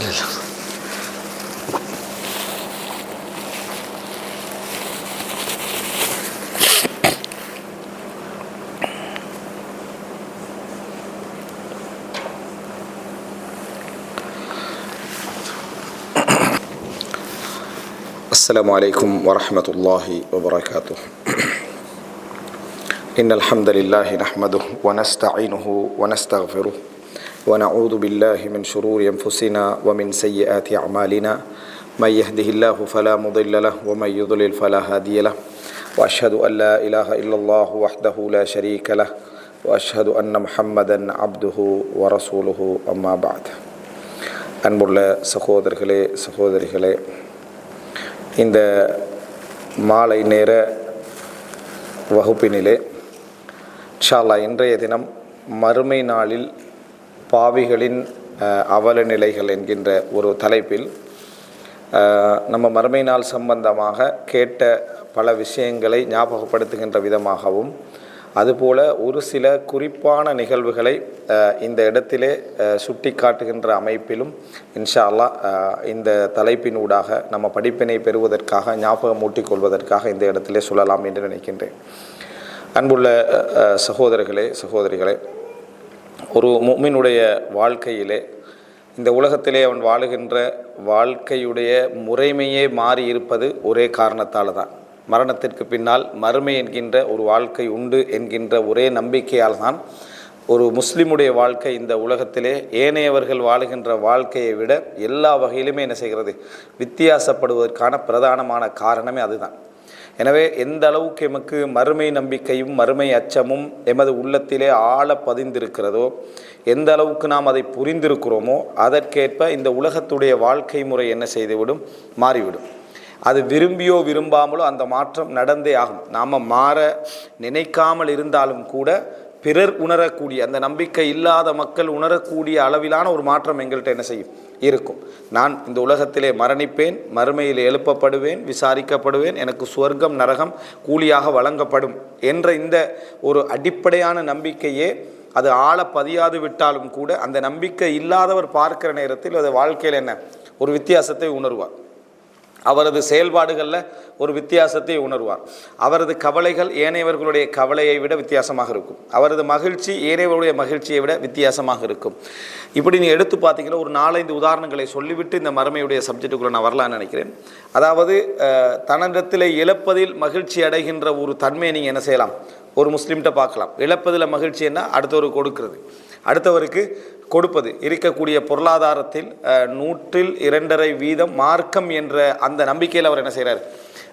السلام عليكم ورحمة الله وبركاته. إن الحمد لله نحمده ونستعينه ونستغفره ونعوذ بالله من شرور أنفسنا ومن سيئات أعمالنا من يهده الله فلا مضل له ومن يضلل فلا هادي له وأشهد أن لا إله إلا الله وحده لا شريك له وأشهد أن محمدا عبده ورسوله أما بعد. அன்புள்ள சகோதரிகளே, இந்த மாலை நேர வகுப்பினிலே இன்ஷா அல்லாஹ் இன்றைய தினம் மறுமை நாளில் பாவிகளின் அவல நிலைகள் என்கின்ற ஒரு தலைப்பில் நம்ம மறுமை நாள் சம்பந்தமாக கேட்ட பல விஷயங்களை ஞாபகப்படுத்துகின்ற விதமாகவும் அதுபோல ஒரு சில குறிப்பான நிகழ்வுகளை இந்த இடத்திலே சுட்டி காட்டுகின்ற அமைப்பிலும் இன்ஷா அல்லாஹ் இந்த தலைப்பினூடாக நம்ம படிப்பினை பெறுவதற்காக ஞாபகம் ஊட்டிக்கொள்வதற்காக இந்த இடத்திலே சொல்லலாம் என்று நினைக்கின்றேன். அன்புள்ள சகோதரிகளே, ஒரு முஃமினுடைய வாழ்க்கையிலே இந்த உலகத்திலே அவன் வாழுகின்ற வாழ்க்கையுடைய முறைமையே மாறி இருப்பது ஒரே காரணத்தால் தான். மரணத்திற்கு பின்னால் மறுமை என்கின்ற ஒரு வாழ்க்கை உண்டு என்கின்ற ஒரே நம்பிக்கையால் தான் ஒரு முஸ்லிமுடைய வாழ்க்கை இந்த உலகத்திலே ஏனையவர்கள் வாழுகின்ற வாழ்க்கையை விட எல்லா வகையிலுமே என்ன செய்கிறது, வித்தியாசப்படுவதற்கான பிரதானமான காரணமே அதுதான். எனவே எந்த அளவுக்கு எமக்கு மறுமை நம்பிக்கையும் மறுமை அச்சமும் எமது உள்ளத்திலே ஆழ பதிந்திருக்கிறதோ, எந்த அளவுக்கு நாம் அதை புரிந்திருக்கிறோமோ அதற்கேற்ப இந்த உலகத்துடைய வாழ்க்கை முறை என்ன செய்துவிடும், மாறிவிடும். அது விரும்பியோ விரும்பாமலோ அந்த மாற்றம் நடந்தே ஆகும். நாம் மாற நினைக்காமல் இருந்தாலும் கூட பிறர் உணரக்கூடிய, அந்த நம்பிக்கை இல்லாத மக்கள் உணரக்கூடிய அளவிலான ஒரு மாற்றம் எங்கள்கிட்ட என்ன செய்யும், இருக்கும். நான் இந்த உலகத்திலே மரணிப்பேன், மறுமையில் எழுப்பப்படுவேன், விசாரிக்கப்படுவேன், எனக்கு சுவர்க்கம் நரகம் கூலியாக வழங்கப்படும் என்ற இந்த ஒரு அடிப்படையான நம்பிக்கையே அது ஆழ பதியாது விட்டாலும் கூட அந்த நம்பிக்கை இல்லாதவர் பார்க்கிற நேரத்தில் அது வாழ்க்கையில் என்ன ஒரு வித்தியாசத்தை உணர்வார். அவரது செயல்பாடுகளில் ஒரு வித்தியாசத்தை உணர்வார். அவரது கவலைகள் ஏனையவர்களுடைய கவலையை விட வித்தியாசமாக இருக்கும். அவரது மகிழ்ச்சி ஏனையவர்களுடைய மகிழ்ச்சியை விட வித்தியாசமாக இருக்கும். இப்படி நீ எடுத்து பார்த்தீங்கன்னா ஒரு 4-5 உதாரணங்களை சொல்லிவிட்டு இந்த மறுமையுடைய சப்ஜெக்டுக்குள்ளே நான் வரலான்னு நினைக்கிறேன். அதாவது தன்னகத்தில் இழப்பதில் மகிழ்ச்சி அடைகின்ற ஒரு தன்மையை நீங்கள் என்ன செய்யலாம், ஒரு முஸ்லீம்கிட்ட பார்க்கலாம். இழப்பதில் மகிழ்ச்சி என்ன, அடுத்தவருக்கு கொடுக்கிறது, அடுத்தவருக்கு கொடுப்பது. இருக்கக்கூடிய பொருளாதாரத்தில் 100% மார்க்கம் என்ற அந்த நம்பிக்கையில் அவர் என்ன செய்கிறார்,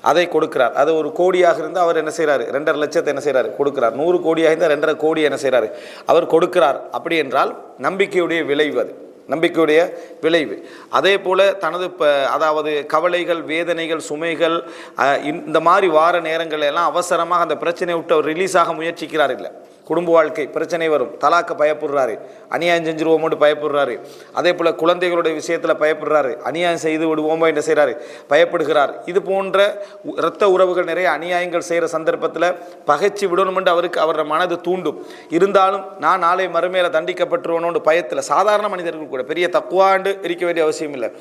அதை கொடுக்கிறார். அது 1 கோடியாக இருந்தால் அவர் என்ன செய்கிறார், 2.5 லட்சத்தை என்ன செய்கிறார், கொடுக்கிறார். 100 கோடியாக இருந்தால் 2.5 கோடி என்ன செய்கிறார், அவர் கொடுக்கிறார். அப்படி என்றால் நம்பிக்கையுடைய விளைவு, அது நம்பிக்கையுடைய விளைவு. அதே போல் தனது அதாவது கவலைகள், வேதனைகள், சுமைகள் இந்த மாதிரி வார நேரங்கள் எல்லாம் அவசரமாக அந்த பிரச்சனையை விட்டு அவர் ரிலீஸ் ஆக முயற்சிக்கிறார். இல்லை, குடும்ப வாழ்க்கை பிரச்சனை வரும், தலாக்க பயப்படுறாரு, அநியாயம் செஞ்சுருவோமோட்டு பயப்படுறாரு. அதே போல் குழந்தைகளுடைய விஷயத்தில் பயப்படுறாரு, அநியாயம் செய்து விடுவோமோ என்ன செய்கிறாரு, பயப்படுகிறார். இது போன்ற இரத்த உறவுகள் நிறைய அநியாயங்கள் செய்கிற சந்தர்ப்பத்தில் பகைச்சி விடணுமென்று அவரோட மனது தூண்டும். இருந்தாலும் நான் நாளை மறுமையில் தண்டிக்கப்பட்டுருவனோன்னு பயத்தில் சாதாரண மனிதர்கள் கூட, பெரிய தக்குவாண்டு இருக்க வேண்டிய அவசியம் இல்லை,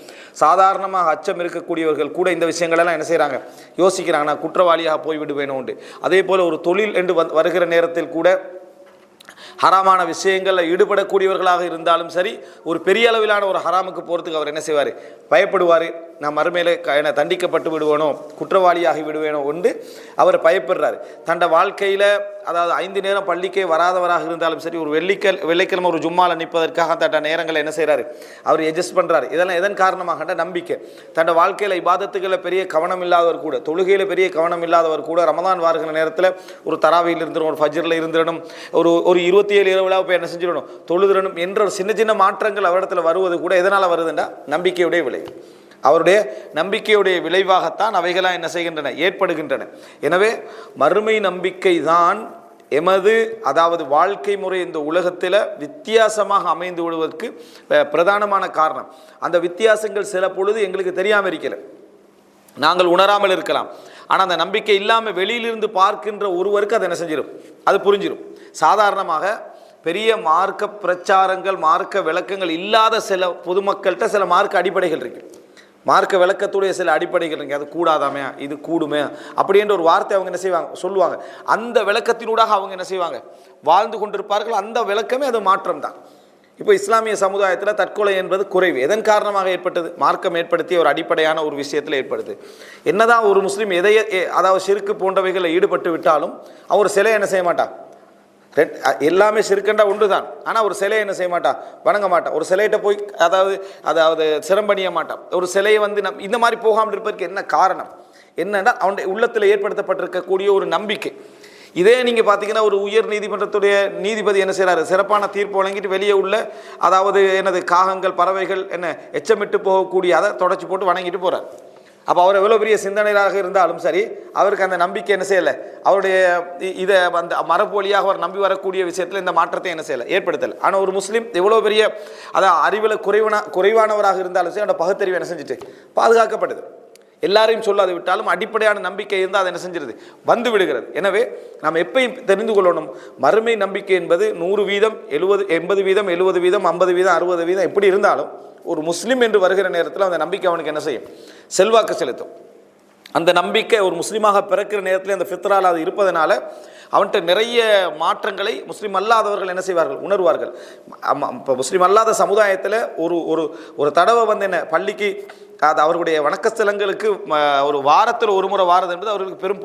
சாதாரணமாக அச்சம் இருக்கக்கூடியவர்கள் கூட இந்த விஷயங்களெல்லாம் என்ன செய்கிறாங்க, யோசிக்கிறாங்க, நான் குற்றவாளியாக போய்விடுவேனோண்டு. அதே போல் ஒரு தொழில் என்று வருகிற நேரத்தில் கூட ஹராமான விஷயங்களில் ஈடுபடக்கூடியவர்களாக இருந்தாலும் சரி, ஒரு பெரிய அளவிலான ஒரு ஹராமுக்கு போகிறதுக்கு அவர் என்ன செய்வார், பயப்படுவார். நான் மறுமையில என்ன தண்டிக்கப்பட்டு விடுவேனோ, குற்றவாளியாகி விடுவேனோ என்று அவர் பயப்படுறார். தன்னை வாழ்க்கையில் அதாவது 5 நேரம் பள்ளிக்கே வராதவராக இருந்தாலும் சரி, ஒரு வெள்ளிக்கிழமை ஒரு ஜும்மாவில் நிற்பதற்காக தன்னை நேரங்களை என்ன செய்கிறாரு, அவர் அட்ஜஸ்ட் பண்ணுறாரு. இதெல்லாம் எதன் காரணமாக நம்பிக்கை. தன்னை வாழ்க்கையில் இபாதத்துகளில் பெரிய கவனம் இல்லாதவர் கூட, தொழுகையில் பெரிய கவனம் இல்லாதவர் கூட ரமதான் வருகிற நேரத்தில் ஒரு தராவியில் இருந்துடும், ஒரு ஃபஜ்ரில் இருந்துடணும், ஒரு 27 இரவுலாக போய் என்ன செஞ்சிடணும், தொழுதுடணும் என்ற ஒரு சின்ன சின்ன மாற்றங்கள் அவரிடத்தில் வருவது கூட எதனால் வருதுன்னா நம்பிக்கையுடைய விளைவு. அவருடைய நம்பிக்கையுடைய விளைவாகத்தான் அவைகளாக என்ன செய்கின்றன, ஏற்படுகின்றன. எனவே மறுமை நம்பிக்கை தான் எமது அதாவது வாழ்க்கை முறை இந்த உலகத்தில் வித்தியாசமாக அமைந்து விடுவதற்கு பிரதானமான காரணம். அந்த வித்தியாசங்கள் சில பொழுது எங்களுக்கு தெரியாமல் இருக்கல, நாங்கள் உணராமல் இருக்கலாம். ஆனால் அந்த நம்பிக்கை இல்லாமல் வெளியிலிருந்து பார்க்கின்ற ஒருவருக்கு அதை என்ன செஞ்சிடும், அது புரிஞ்சிடும். சாதாரணமாக பெரிய மார்க்க பிரச்சாரங்கள் மார்க்க விளக்கங்கள் இல்லாத சில பொதுமக்கள்கிட்ட சில மார்க்க அடிப்படைகள் இருக்குது, மார்க்க விளக்கத்துடைய சில அடிப்படைகள் இருக்குது. அது கூடாதாமே, இது கூடுமே அப்படின்ற ஒரு வார்த்தை அவங்க என்ன செய்வாங்க சொல்லுவாங்க. அந்த விளக்கத்தினூடாக அவங்க என்ன செய்வாங்க வாழ்ந்து கொண்டிருப்பார்கள். அந்த விளக்கமே அது மாற்றம் தான். இப்போ இஸ்லாமிய சமுதாயத்தில் தற்கொலை என்பது குறைவு. எதன் காரணமாக ஏற்பட்டது? மார்க்கம் ஏற்படுத்திய ஒரு அடிப்படையான ஒரு விஷயத்தில் ஏற்படுது. என்னதான் ஒரு முஸ்லீம் அதாவது ஷிர்க்கு போன்றவைகளில் ஈடுபட்டு விட்டாலும் அவர் சிலை என்ன செய்ய மாட்டான். எல்லாமே சிறுக்கண்டா ஒன்று தான். ஆனால் ஒரு சிலையை என்ன செய்ய மாட்டான், வணங்க மாட்டான். ஒரு சிலையிட்ட போய் அதாவது சிரம்பணிய மாட்டான். ஒரு சிலையை இந்த மாதிரி போகாமல் இருப்பதற்கு என்ன காரணம்? என்னன்னா அவனுடைய உள்ளத்தில் ஏற்படுத்தப்பட்டிருக்கக்கூடிய ஒரு நம்பிக்கை. இதே நீங்கள் பார்த்தீங்கன்னா ஒரு உயர் நீதிமன்றத்துடைய நீதிபதி என்ன செய்கிறாரு, சிறப்பான தீர்ப்பு வழங்கிட்டு வெளியே உள்ள அதாவது காகங்கள் பறவைகள் எச்சமிட்டு போகக்கூடிய அதை தொடச்சி போட்டு வணங்கிட்டு போகிறார். அப்போ அவர் எவ்வளோ பெரிய சிந்தனையாக இருந்தாலும் சரி, அவருக்கு அந்த நம்பிக்கை என்ன செய்யலை, அவருடைய இதை அந்த மரபு வழியாக அவர் நம்பி வரக்கூடிய விஷயத்தில் இந்த மாற்றத்தை என்ன செய்யலை, ஏற்படுத்தலை. ஆனால் ஒரு முஸ்லீம் எவ்வளோ பெரிய அறிவில் குறைவானவராக இருந்தாலும் சரி, அந்த பகுத்தறிவு என்ன செஞ்சுட்டு பாதுகாக்கப்படுது. எல்லாரையும் சொல்லாது விட்டாலும் அடிப்படையான நம்பிக்கை இருந்தால் அதை என்ன செஞ்சிருது, வந்து விடுகிறது. எனவே நாம் எப்பயும் தெரிந்து கொள்ளணும், மறுமை நம்பிக்கை என்பது 100%, 80%, 70%, 50%, 60% எப்படி இருந்தாலும் ஒரு முஸ்லீம் என்று வருகிற நேரத்தில் அந்த நம்பிக்கை அவனுக்கு என்ன செய்யும், செல்வாக்கு செலுத்தும். அந்த நம்பிக்கை ஒரு முஸ்லீமாக பிறக்கிற நேரத்தில் அந்த ஃபித்ரால் அது இருப்பதனால அவன்கிட்ட நிறைய மாற்றங்களை முஸ்லீம் அல்லாதவர்கள் என்ன செய்வார்கள், உணர்வார்கள். இப்போ முஸ்லீம் அல்லாத சமுதாயத்தில் ஒரு தடவை என்ன பள்ளிக்கு அது அவர்களுடைய வணக்கஸ்தலங்களுக்கு ஒரு வாரத்தில் ஒரு முறை வாரது என்பது அவர்களுக்கு பெரும்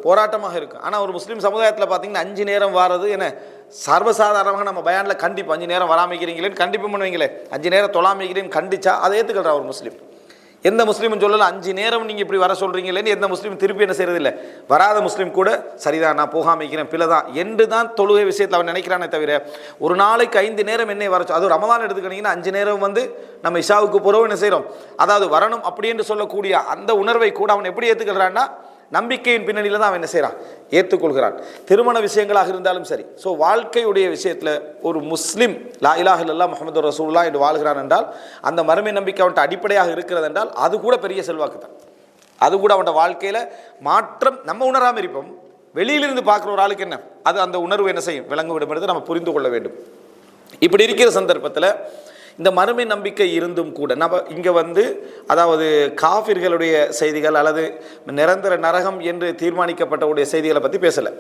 போராட்டமாக இருக்கும். ஆனால் ஒரு முஸ்லீம் சமுதாயத்தில் பார்த்தீங்கன்னா 5 நேரம் வாரது என்ன சர்வசாதாரணமாக நம்ம பயானில் கண்டிப்பு 5 நேரம் வராமிக்கிறீங்களேன்னு கண்டிப்பு பண்ணுவீங்களே, 5 நேரம் தொழாமிக்கிறேன்னு கண்டிச்சா அதை ஏற்றுக்கொள்றா ஒரு முஸ்லீம். எந்த முஸ்லீமும் சொல்லலை 5 நேரம் நீங்கள் இப்படி வர சொல்கிறீங்களேன்னு எந்த முஸ்லீம் திருப்பி என்ன செய்யறதில்லை. வராத முஸ்லீம் கூட சரிதான் நான் போகாமிக்கிறேன் பிள்ளை தான் என்று தான் தொழுகை விஷயத்தில் அவன் நினைக்கிறானே தவிர ஒரு நாளைக்கு 5 நேரம் என்னை வர அது ரமதான் எடுத்துக்கிட்டீங்கன்னா 5 நேரம் நம்ம இஷாவுக்கு பிறகு என்ன செய்கிறோம், அதாவது வரணும் அப்படி என்று சொல்லக்கூடிய அந்த உணர்வை கூட அவன் எப்படி ஏற்றுக்கிறான்னா நம்பிக்கையின் பின்னணியில் தான் அவன் என்ன செய்கிறான், ஏற்றுக்கொள்கிறான். திருமண விஷயங்களாக இருந்தாலும் சரி. ஸோ வாழ்க்கையுடைய விஷயத்தில் ஒரு முஸ்லீம் லா இலாஹ இல்லல்லாஹ் முஹம்மது ரசூலுல்லாஹ் என்று வாழ்கிறான் என்றால் அந்த மறுமை நம்பிக்கை அவன்கிட்ட அடிப்படையாக இருக்கிறது என்றால் அது கூட பெரிய செல்வாக்கு தான். அது கூட அவனோட வாழ்க்கையில் மாற்றம் நம்ம உணராமல் இருப்போம். வெளியிலிருந்து பார்க்குற ஒரு ஆளுக்கு என்ன அது அந்த உணர்வு என்ன செய்யும், விளங்குவிடும் என்பதை நம்ம புரிந்து கொள்ள வேண்டும். இப்படி இருக்கிற சந்தர்ப்பத்தில் இந்த மறுமை நம்பிக்கை இருந்தும் கூட நம்ம இங்கே அதாவது காஃபிர்களுடைய செய்திகள் அல்லது நிரந்தர நரகம் என்று தீர்மானிக்கப்பட்டவுடைய செய்திகளை பற்றி பேசலை.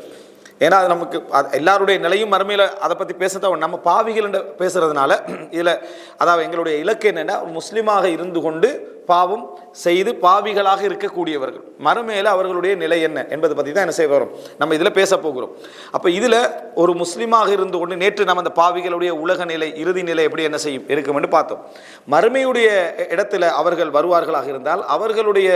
ஏன்னா அது நமக்கு எல்லாருடைய நிலையும் மறுமையில் அதை பற்றி பேசத்தான் நம்ம பாவிகள் என்று பேசுகிறதுனால இதில் அதாவது எங்களுடைய இலக்கு என்னென்னா முஸ்லீமாக இருந்து கொண்டு பாவம் செய்து பாவிகளாக இருக்கக்கூடியவர்கள் மறுமையில் அவர்களுடைய நிலை என்ன என்பதை பற்றி தான் என்ன செய்ய வரும், நம்ம இதில் பேச போகிறோம். அப்போ இதில் ஒரு முஸ்லீமாக இருந்து கொண்டு நேற்று நம்ம அந்த பாவிகளுடைய உலக நிலை இறுதி நிலை எப்படி என்ன செய்யும் இருக்கும் என்று பார்த்தோம். மறுமையுடைய இடத்துல அவர்கள் வருவார்களாக இருந்தால் அவர்களுடைய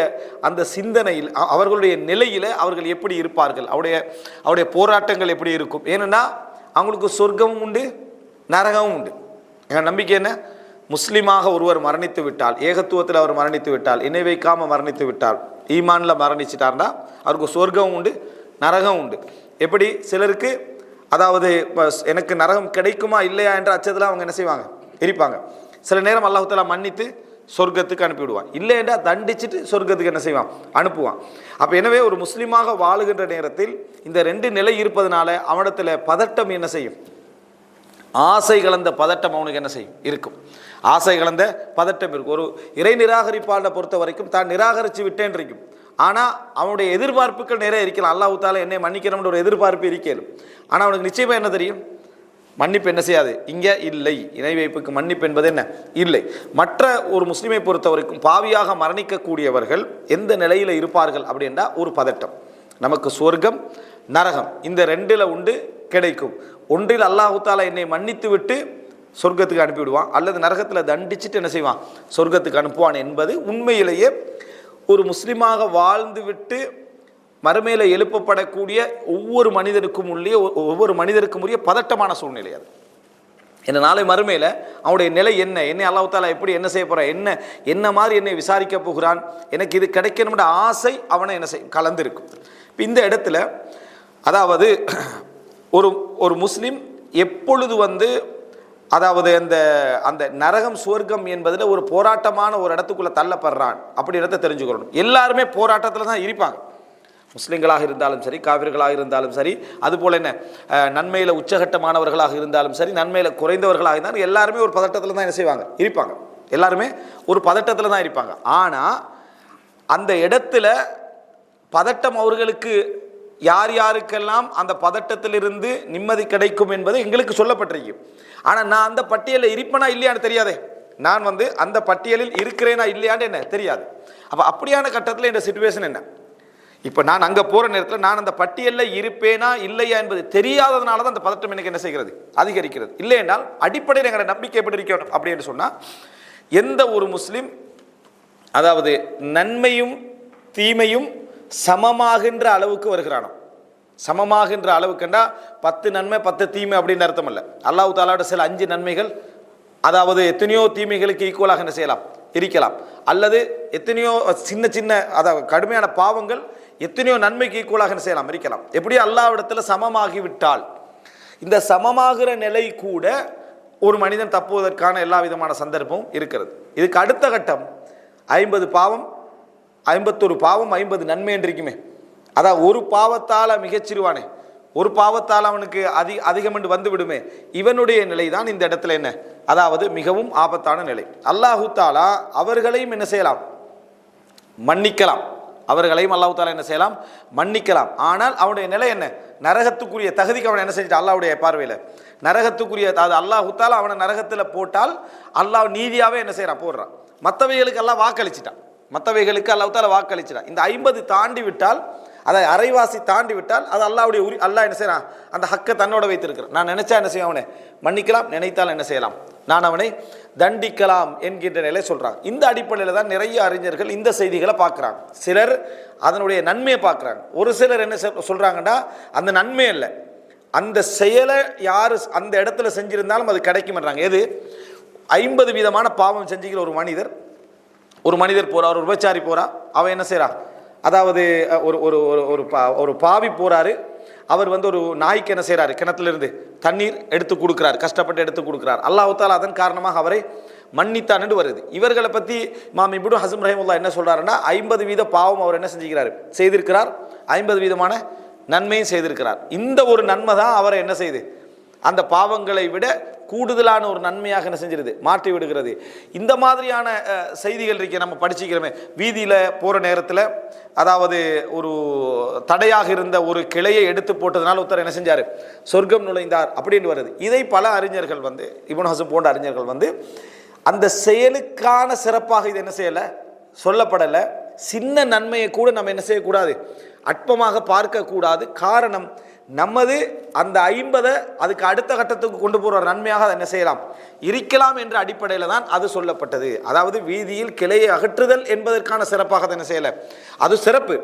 அந்த சிந்தனையில் அவர்களுடைய நிலையில் அவர்கள் எப்படி இருப்பார்கள், அவருடைய போராட்டங்கள் எப்படி இருக்கும். ஏனென்னா அவங்களுக்கு சொர்க்கமும் உண்டு நரகமும் உண்டு. எங்கள் நம்பிக்கை என்ன, முஸ்லீமாக ஒருவர் மரணித்து விட்டால், ஏகத்துவத்தில் அவர் மரணித்து விட்டால், இணை வைக்காமல் மரணித்து விட்டால், ஈமானில் மரணிச்சிட்டார்னா அவருக்கு சொர்க்கம் உண்டு நரகம் உண்டு. எப்படி சிலருக்கு அதாவது எனக்கு நரகம் கிடைக்குமா இல்லையா என்ற அச்சத்தில் அவங்க என்ன செய்வாங்க இருப்பாங்க. சில நேரம் அல்லாஹ் தஆலா மன்னித்து சொர்க்கத்துக்கு அனுப்பிவிடுவான், இல்லைன்றா தண்டிச்சுட்டு சொர்க்கத்துக்கு என்ன செய்வான் அனுப்புவான். அப்போ எனவே ஒரு முஸ்லீமாக வாழுகின்ற நேரத்தில் இந்த 2 நிலை இருப்பதனால அவனிடத்தில் பதட்டம் என்ன செய்யும், ஆசை கலந்த பதட்டம் அவனுக்கு என்ன செய்யும் இருக்கும், ஆசை கலந்த பதட்டம் இருக்கும். ஒரு இறை நிராகரிப்பாளனை பொறுத்த வரைக்கும் தான் நிராகரித்து விட்டேன் இருக்கும். ஆனால் அவனுடைய எதிர்பார்ப்புகள் நிறைய இருக்கலாம். அல்லாஹ் தஆலா என்னை மன்னிக்கணும்னு ஒரு எதிர்பார்ப்பு இருக்கலும். ஆனால் அவனுக்கு நிச்சயமாக என்ன தெரியும், மன்னிப்பு என்ன செய்யாது இங்கே இல்லை, இணை வைப்புக்கு மன்னிப்பு என்பது என்ன இல்லை. மற்ற ஒரு முஸ்லீமை பொறுத்த வரைக்கும் பாவியாக மரணிக்கக்கூடியவர்கள் எந்த நிலையில் இருப்பார்கள் அப்படின்னா ஒரு பதட்டம். நமக்கு சொர்க்கம் நரகம் இந்த 2ல் உண்டு கிடைக்கும். ஒன்றில் அல்லாஹ் தஆலா என்னை மன்னித்து விட்டு சொர்க்கத்துக்கு அனுப்பிவிடுவான், அல்லது நரகத்தில் தண்டிச்சுட்டு என்ன செய்வான் சொர்க்கத்துக்கு அனுப்புவான் என்பது உண்மையிலேயே ஒரு முஸ்லீமாக வாழ்ந்து விட்டு மறுமையில் எழுப்பப்படக்கூடிய ஒவ்வொரு மனிதருக்கும் உரிய பதட்டமான சூழ்நிலை அது. இந்த நாளை மறுமையில் அவனுடைய நிலை என்னை அல்லாஹ் தஆலா எப்படி என்ன செய்ய போகிறான், என்ன மாதிரி என்னை விசாரிக்க போகிறான், எனக்கு இது கிடைக்கணும்ன்ற ஆசை அவனை என்ன செய்யும் கலந்துருக்கும். இப்போ இந்த இடத்துல அதாவது ஒரு முஸ்லீம் எப்பொழுது அதாவது அந்த நரகம் சுவர்க்கம் என்பதில் ஒரு போராட்டமான ஒரு இடத்துக்குள்ளே தள்ளப்படுறான் அப்படின்றத தெரிஞ்சுக்கணும். எல்லாருமே போராட்டத்தில் தான் இருப்பாங்க. முஸ்லிம்களாக இருந்தாலும் சரி, காவிர்களாக இருந்தாலும் சரி, அதுபோல் என்ன நன்மையில் உச்சகட்டமானவர்களாக இருந்தாலும் சரி, நன்மையில் குறைந்தவர்களாக இருந்தாலும் எல்லாருமே ஒரு பதட்டத்தில் தான் என்ன செய்வாங்க, இருப்பாங்க. எல்லாருமே ஒரு பதட்டத்தில் தான் இருப்பாங்க. ஆனால் அந்த இடத்துல பதட்டம் அவர்களுக்கு யார் யாருக்கெல்லாம் அந்த பதட்டத்திலிருந்து நிம்மதி கிடைக்கும் என்பது எங்களுக்கு சொல்லப்பட்டிருக்கு. ஆனால் நான் அந்த பட்டியலில் இருப்பேனா இல்லையான்னு தெரியாதே. நான் அந்த பட்டியலில் இருக்கிறேனா இல்லையான்னு என்ன தெரியாது. அப்போ அப்படியான கட்டத்தில் இந்த சிச்சுவேஷன் என்ன, இப்போ நான் அங்கே போகிற நேரத்தில் நான் அந்த பட்டியலில் இருப்பேனா இல்லையா என்பது தெரியாததுனால தான் அந்த பதட்டம் எனக்கு என்ன செய்கிறது, அதிகரிக்கிறது. இல்லை என்றால் அடிப்படையில் எங்களோட நம்பிக்கை எப்படி இருக்கணும் அப்படின்னு சொன்னால், எந்த ஒரு முஸ்லீம் அதாவது நன்மையும் தீமையும் சமமாகின்ற அளவுக்கு வருகிறானோ, சமமாகின்ற அளவுக்குண்டா 10 நன்மை 10 தீமை அப்படின்னு அர்த்தம் அல்ல. அல்லாஹ் தஆலாவோட சில 5 நன்மைகள் அதாவது எத்தனையோ தீமைகளுக்கு ஈக்குவலாக என்ன செய்யலாம், இருக்கலாம். அல்லது எத்தனையோ சின்ன சின்ன அதாவது கடுமையான பாவங்கள் எத்தனையோ நன்மைக்கு ஈக்குவலாக என்ன செய்யலாம், இருக்கலாம். எப்படி அல்லாஹ்விடத்தில் சமமாகிவிட்டால் இந்த சமமாகிற நிலை கூட ஒரு மனிதன் தப்புவதற்கான எல்லா விதமான சந்தர்ப்பமும் இருக்கிறது. இதுக்கு அடுத்த கட்டம் 50 பாவம் 51 பாவம் 50 நன்மை என்று இருக்குமே. அதான் ஒரு பாவத்தால் மிகச்சிறுவானே, ஒரு பாவத்தால் அவனுக்கு அதிகம் என்று வந்து விடுமே. இவனுடைய நிலை தான் இந்த இடத்துல என்ன, அதாவது மிகவும் ஆபத்தான நிலை. அல்லாஹு தாலா அவர்களையும் என்ன செய்யலாம், மன்னிக்கலாம். அவர்களையும் அல்லாஹு தாலா என்ன செய்யலாம், மன்னிக்கலாம். ஆனால் அவனுடைய நிலை என்ன, நரகத்துக்குரிய தகுதிக்கு அவன் என்ன செஞ்சான், அல்லாஹ்வுடைய பார்வையில் நரகத்துக்குரிய, அது அல்லாஹு தாலா அவனை நரகத்தில் போட்டால் அல்லாஹ் நீதியாகவே என்ன செய்யறான், போடுறான். மற்றவைகளுக்கு எல்லாம் வாக்களிச்சிட்டான், மற்றவைகளுக்கு அல்லாஹ் தாலா வாக்களிச்சிட்டான். இந்த 50 தாண்டி விட்டால், அதை அரைவாசி தாண்டி விட்டால் அது அல்லாஹ்வுடைய அல்லாஹ் என்ன செய்யறான், அந்த ஹக்கை தன்னோட வைத்திருக்கிறான். நான் நினைச்சா என்ன செய்யும், அவனை மன்னிக்கலாம், நினைத்தால் என்ன செய்யலாம், நான் அவனை தண்டிக்கலாம் என்கின்ற நிலை சொல்றாங்க. இந்த அடிப்படையில் தான் நிறைய அறிஞர்கள் இந்த செய்திகளை பார்க்குறாங்க. சிலர் அதனுடைய நன்மையை பார்க்குறாங்க, ஒரு சிலர் என்ன சொல்றாங்கன்னா அந்த நன்மை இல்லை, அந்த செயலை யார் அந்த இடத்துல செஞ்சிருந்தாலும் அது கிடைக்கும்ன்றாங்க. எது 50 விதமான பாவம் செஞ்சுக்கிற ஒரு மனிதர் போறார், ஒரு விபச்சாரி போறா, அவன் என்ன செய்யறான், அதாவது ஒரு பாவி போறாரு, அவர் ஒரு நாய்க்கு என்ன செய்யறாரு, கிணத்துல இருந்து தண்ணீர் எடுத்து கொடுக்கிறார், கஷ்டப்பட்டு எடுத்து கொடுக்கிறார். அல்லாஹ் தஆலா அதன் காரணமாக அவரை மன்னித்தான் என்று வருது. இவர்களை பற்றி இமாம் இப்னு ஹஸம் ரஹிமஹுல்லாஹ் என்ன சொல்றாருன்னா, 50 வீத பாவம் அவர் என்ன செஞ்சுக்கிறார், செய்திருக்கிறார், 50 வீதமான நன்மையும் செய்திருக்கிறார். இந்த ஒரு நன்மை தான் அவரை என்ன செய்யுது, அந்த பாவங்களை விட கூடுதலான ஒரு நன்மையாக என்ன செஞ்சிருது, மாற்றி விடுகிறது. இந்த மாதிரியான செய்திகள் இருக்க நம்ம படிச்சுக்கிறோமே. வீதியில் போகிற நேரத்தில் அதாவது ஒரு தடையாக இருந்த ஒரு கிளையை எடுத்து போட்டதுனால ஒருத்தர் என்ன செஞ்சார், சொர்க்கம் நுழைந்தார் அப்படின்னு வருது. இதை பல அறிஞர்கள் இப்னு ஹஸம் போன்ற அறிஞர்கள் அந்த செயலுக்கான சிறப்பாக இது என்ன செய்யலை, சொல்லப்படலை. சின்ன நன்மையை கூட நம்ம என்ன செய்யக்கூடாது, அற்பமாக பார்க்கக்கூடாது. காரணம், நமது அந்த 50 அதுக்கு அடுத்த கட்டத்துக்கு கொண்டு போகிற நன்மையாக அதை என்ன செய்யலாம், இருக்கலாம் என்ற அடிப்படையில் தான் அது சொல்லப்பட்டது. அதாவது வீதியில் கிளையை அகற்றுதல் என்பதற்கான சிறப்பாக அதை என்ன செய்யலை, அது சிறப்பு.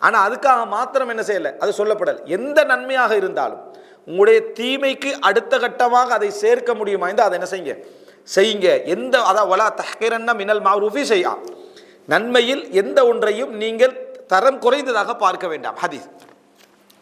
ஆனால் அதுக்காக மாத்திரம் என்ன செய்யலை, அது சொல்லப்படல். எந்த நன்மையாக இருந்தாலும் உங்களுடைய தீமைக்கு அடுத்த கட்டமாக அதை சேர்க்க முடியுமா என்று அதை என்ன செய்யுங்க. எந்த அதாவது வலா தஹ்கிரன்ன மினல் மஅரூஃபி ஷைஆ, நன்மையில் எந்த ஒன்றையும் நீங்கள் தரம் குறைந்ததாக பார்க்க வேண்டாம். ஹதீஸ்,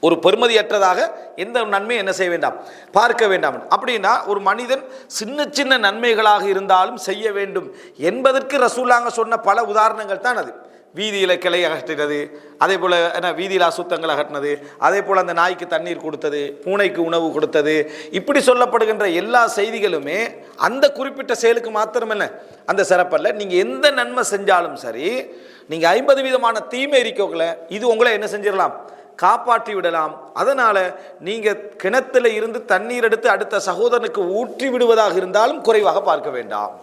ஒரு பெருமதியற்றதாக எந்த நன்மையை என்ன செய்ய வேண்டாம், பார்க்க வேண்டாம். அப்படின்னா ஒரு மனிதன் சின்ன சின்ன நன்மைகளாக இருந்தாலும் செய்ய வேண்டும் என்பதற்கு ரசூலுல்லாஹ் சொன்ன பல உதாரணங்கள் தான் அது. வீதியில் கிளை அகற்றினது, அதே போல் என்ன வீதியில் அசுத்தங்கள் அகற்றினது, அதே போல் அந்த நாய்க்கு தண்ணீர் கொடுத்தது, பூனைக்கு உணவு கொடுத்தது, இப்படி சொல்லப்படுகின்ற எல்லா செய்திகளுமே அந்த குறிப்பிட்ட செயலுக்கு மாத்திரம் என்ன அந்த சிறப்பல்ல. நீங்கள் எந்த நன்மை செஞ்சாலும் சரி, நீங்கள் 50 விதமான தீமை இருக்கோங்கள, இது உங்களை என்ன செஞ்சிடலாம், காப்பாற்றி விடலாம். அதனால் நீங்கள் கிணத்துல இருந்து தண்ணீர் எடுத்து அடுத்த சகோதரனுக்கு ஊற்றி விடுவதாக இருந்தாலும் குறைவாக பார்க்க வேண்டாம்.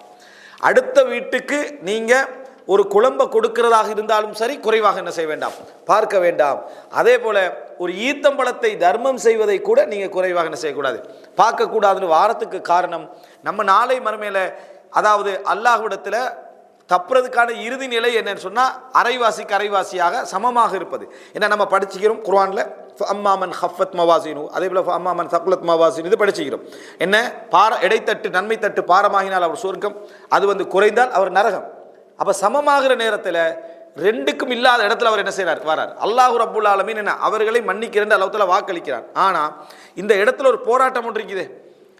அடுத்த வீட்டுக்கு நீங்கள் ஒரு குழம்பை கொடுக்கிறதாக இருந்தாலும் சரி, குறைவாக என்ன செய்ய வேண்டாம், பார்க்க வேண்டாம். அதே போல் ஒரு ஈத்தம்பழத்தை தர்மம் செய்வதை கூட நீங்கள் குறைவாக என்ன செய்யக்கூடாது, பார்க்கக்கூடாதுன்னு வாரத்துக்கு காரணம், நம்ம நாளை மறுமையில் அதாவது அல்லாஹ்விடத்தில் தப்புறதுக்கான இறுதி நிலை என்னன்னு சொன்னால் அரைவாசிக்கு அரைவாசியாக சமமாக இருப்பது. ஏன்னா நம்ம படிச்சுக்கிறோம் குர்ஆனில் அம்மாமன் ஹஃபத் மவாசினு, அதே போல் அம்மாமன் சகுலத் மவாசினு, இது படிச்சுக்கிறோம். என்ன இடைத்தட்டு நன்மை தட்டு பாரமாகினால் அவர் சொர்க்கம், அது குறைந்தால் அவர் நரகம். அப்போ சமமாகிற நேரத்தில் ரெண்டுக்கும் இல்லாத இடத்துல அவர் என்ன செய்கிறார், வரார். அல்லாஹ் ரப்புல் ஆலமீன் என்ன அவர்களை மன்னிக்கிறேன் அல்லாஹ் தஆலா வாக்களிக்கிறார். ஆனால் இந்த இடத்துல ஒரு போராட்டம் ஒன்று இருக்குது.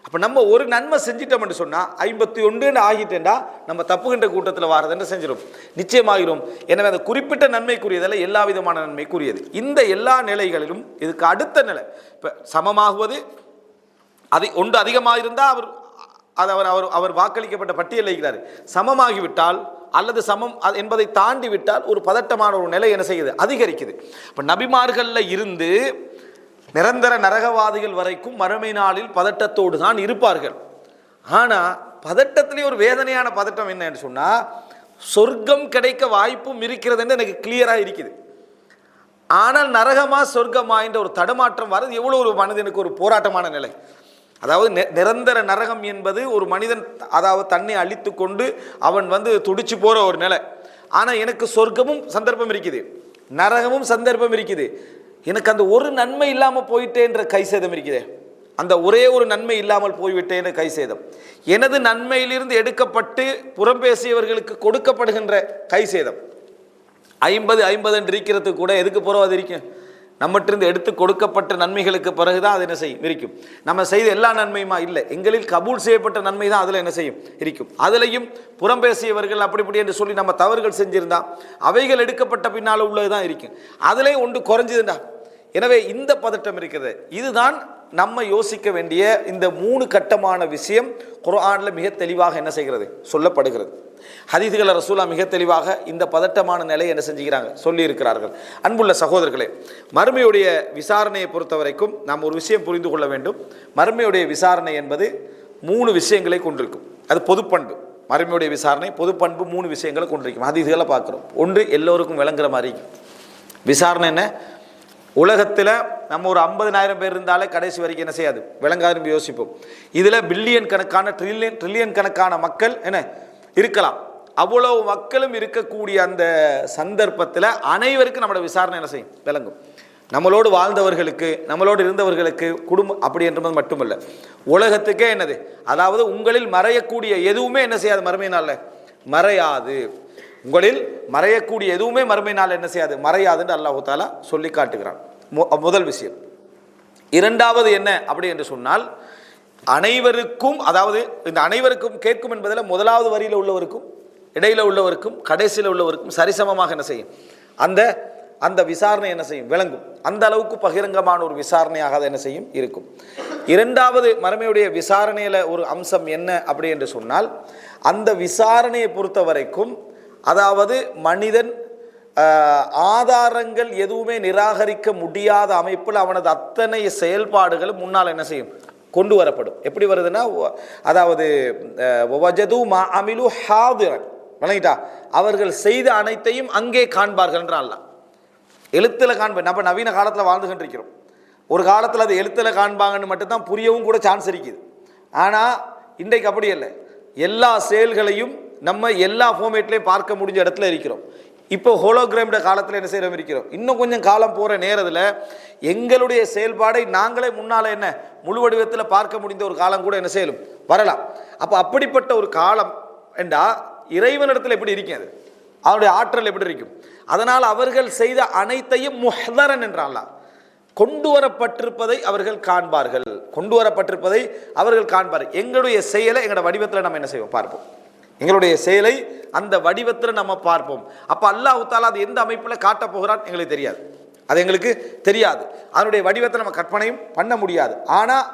அப்போ நம்ம ஒரு நன்மை செஞ்சிட்டோம்னு சொன்னால் 51 ஆகிட்டேன்டா நம்ம தப்புகின்ற கூட்டத்தில் வாரதுன்னு செஞ்சிடும், நிச்சயமாகிறோம். எனவே அந்த குறிப்பிட்ட நன்மைக்குரியதில் எல்லா விதமான நன்மைக்குரியது. இந்த எல்லா நிலைகளிலும் இதுக்கு அடுத்த நிலை இப்போ சமமாகுவது, அது ஒன்று அதிகமாக இருந்தால் அவர் வாக்களிக்கப்பட்ட பட்டியலில் இருக்கிறார். சமமாகிவிட்டால் அல்லது சமம் என்பதை தாண்டி விட்டால் ஒரு பதட்டமான ஒரு நிலை என்ன செய்யுது, அதிகரிக்குது. இப்போ நபிமார்களில் இருந்து நிரந்தர நரகவாதிகள் வரைக்கும் மறுமை நாளில் பதட்டத்தோடு தான் இருப்பார்கள். ஆனால் பதட்டத்திலே ஒரு வேதனையான பதட்டம் என்னன்னு சொன்னால், சொர்க்கம் கிடைக்க வாய்ப்பும் இருக்கிறதுன்னு எனக்கு கிளியராக இருக்குது. ஆனால் நரகமா சொர்க்கமா என்ற ஒரு தடுமாற்றம் வர்றது எவ்வளோ ஒரு மனிதனுக்கு ஒரு போராட்டமான நிலை. அதாவது நிரந்தர நரகம் என்பது ஒரு மனிதன் அதாவது தன்னை அழித்து கொண்டு அவன் துடிச்சு போகிற ஒரு நிலை. ஆனால் எனக்கு சொர்க்கமும் சந்தர்ப்பம் இருக்குது, நரகமும் சந்தர்ப்பம் இருக்குது. எனக்கு அந்த ஒரு நன்மை இல்லாமல் போயிட்டேன்ற கை சேதம் இருக்குதே, அந்த ஒரே ஒரு நன்மை இல்லாமல் போய்விட்டேன்ற கை சேதம், எனது நன்மையிலிருந்து எடுக்கப்பட்டு புறம் பேசியவர்களுக்கு கொடுக்கப்படுகின்ற கை சேதம் 50-50 என்று இருக்கிறது கூட எதுக்கு போகிறோம், அது இருக்கும் நம்மகிட்ட எடுத்து கொடுக்கப்பட்ட நன்மைகளுக்கு பிறகுதான் அது என்ன செய்யும், இருக்கும். நம்ம செய்த எல்லா நன்மையுமா இல்லை, எங்களில் கபூல் செய்யப்பட்ட நன்மை தான் அதில் என்ன செய்யும், இருக்கும். அதுலேயும் புறம் பேசியவர்கள் அப்படி என்று சொல்லி நம்ம தவறுகள் செஞ்சிருந்தா அவைகள் எடுக்கப்பட்ட பின்னால் உள்ளது தான் இருக்கும். அதுலேயும் ஒன்று குறைஞ்சதுண்டா. எனவே இந்த பதட்டம் இருக்கிறது. இதுதான் நம்ம யோசிக்க வேண்டிய இந்த 3 கட்டமான விஷயம் குர்ஆனில் மிக தெளிவாக என்ன செய்கிறது, சொல்லப்படுகிறது. ஹதீஸ்கள் ரசூலா மிக தெளிவாக இந்த பதட்டமான நிலையை என்ன செஞ்சுக்கிறாங்க, சொல்லி இருக்கிறார்கள். அன்புள்ள சகோதரர்களே, மறுமையுடைய விசாரணையை பொறுத்த வரைக்கும் நாம் ஒரு விஷயம் புரிந்து கொள்ள வேண்டும். மறுமையுடைய விசாரணை என்பது 3 விஷயங்களை கொண்டிருக்கும். அது பொதுப்பண்பு. மறுமையுடைய விசாரணை பொதுப்பண்பு 3 விஷயங்களை கொண்டிருக்கும். ஹதீஸ்களை பார்க்குறோம். ஒன்று, எல்லோருக்கும் விளங்குற மாதிரி விசாரணை என்ன, உலகத்தில் நம்ம ஒரு 50,000 பேர் இருந்தாலே கடைசி வரைக்கும் என்ன செய்யாது, விளங்காதுன்னு யோசிப்போம். இதில் பில்லியன் கணக்கான ட்ரில்லியன் கணக்கான மக்கள் என்ன இருக்கலாம். அவ்வளவு மக்களும் இருக்கக்கூடிய அந்த சந்தர்ப்பத்தில் அனைவருக்கும் நம்மளோட விசாரணை என்ன செய்யும், விளங்கும். நம்மளோடு வாழ்ந்தவர்களுக்கு, நம்மளோடு இருந்தவர்களுக்கு, குடும்பம் அப்படி என்றது மட்டுமல்ல, உலகத்துக்கே என்னது, அதாவது உங்களில் மறையக்கூடிய எதுவுமே என்ன செய்யாது, மறுமை நாளில் மறையாது. உங்களில் மறையக்கூடிய எதுவுமே மறுமை நாள் என்ன செய்யாது, மறையாதுன்னு அல்லாஹ் தஆலா சொல்லி காட்டுகிறான். முதல் விஷயம். இரண்டாவது என்ன அப்படி என்று சொன்னால், அனைவருக்கும், அதாவது இந்த அனைவருக்கும் கேட்கும் என்பதில் முதலாவது வரியில் உள்ளவருக்கும், இடையில உள்ளவருக்கும், கடைசியில் உள்ளவருக்கும் சரிசமமாக என்ன செய்யும், அந்த விசாரணை என்ன செய்யும், விளங்கும். அந்த அளவுக்கு பகிரங்கமான ஒரு விசாரணையாக அதை என்ன செய்யும், இருக்கும். இரண்டாவது மறுமையுடைய விசாரணையில் ஒரு அம்சம் என்ன அப்படி என்று சொன்னால், அந்த விசாரணையை பொறுத்த வரைக்கும், அதாவது மனிதன் ஆதாரங்கள் எதுவுமே நிராகரிக்க முடியாத அமைப்பில் அவனது அத்தனை செயல்பாடுகளும் முன்னால் என்ன செய்யும், கொண்டு வரப்படும். எப்படி வருதுன்னா, அதாவது வஜது மா அமிலு ஹாதிரன், விளங்கிட்டா, அவர்கள் செய்த அனைத்தையும் அங்கே காண்பார்கள் என்ற அல்லாஹ். எழுத்தில் காண்பேன். நம்ம நவீன காலத்தில் வாழ்ந்துகிட்டு இருக்கிறோம். ஒரு காலத்தில் அது எழுத்தில் காண்பாங்கன்னு மட்டும்தான் புரியவும் கூட சான்ஸ் இருக்குது. ஆனால் இன்றைக்கு அப்படி இல்லை. எல்லா செயல்களையும் நம்ம எல்லா ஃபார்மேட்லேயும் பார்க்க முடிஞ்ச இடத்துல இருக்கிறோம். இப்போ ஹோலோகிராம்ட காலத்தில் என்ன செய்கிறோம் இருக்கிறோம். இன்னும் கொஞ்சம் காலம் போகிற நேரத்தில் எங்களுடைய செயல்பாடை நாங்களே முன்னால் என்ன முழு வடிவத்தில் பார்க்க முடிந்த ஒரு காலம் கூட என்ன செய்யலும் வரலாம். அப்போ அப்படிப்பட்ட ஒரு காலம் என்றா இறைவனிடத்தில் எப்படி இருக்கிறது, அவருடைய ஆற்றல் எப்படி இருக்கும். அதனால் அவர்கள் செய்த அனைத்தையும் முஹ்தரன் என்றால் கொண்டு வரப்பட்டிருப்பதை அவர்கள் காண்பார்கள், கொண்டு வரப்பட்டிருப்பதை அவர்கள் காண்பார்கள். எங்களுடைய செயலை எங்களோட வடிவத்தில் நம்ம என்ன செய்வோம், பார்ப்போம். எங்களுடைய செயலை அந்த வடிவத்தில் நம்ம பார்ப்போம். அப்போ அல்லாஹ் தஆலா அது எந்த அமைப்பில் காட்டப் போகிறான் எங்களுக்கு தெரியாது, அது எங்களுக்கு தெரியாது. அதனுடைய வடிவத்தை நம்ம கற்பனையும் பண்ண முடியாது. ஆனால்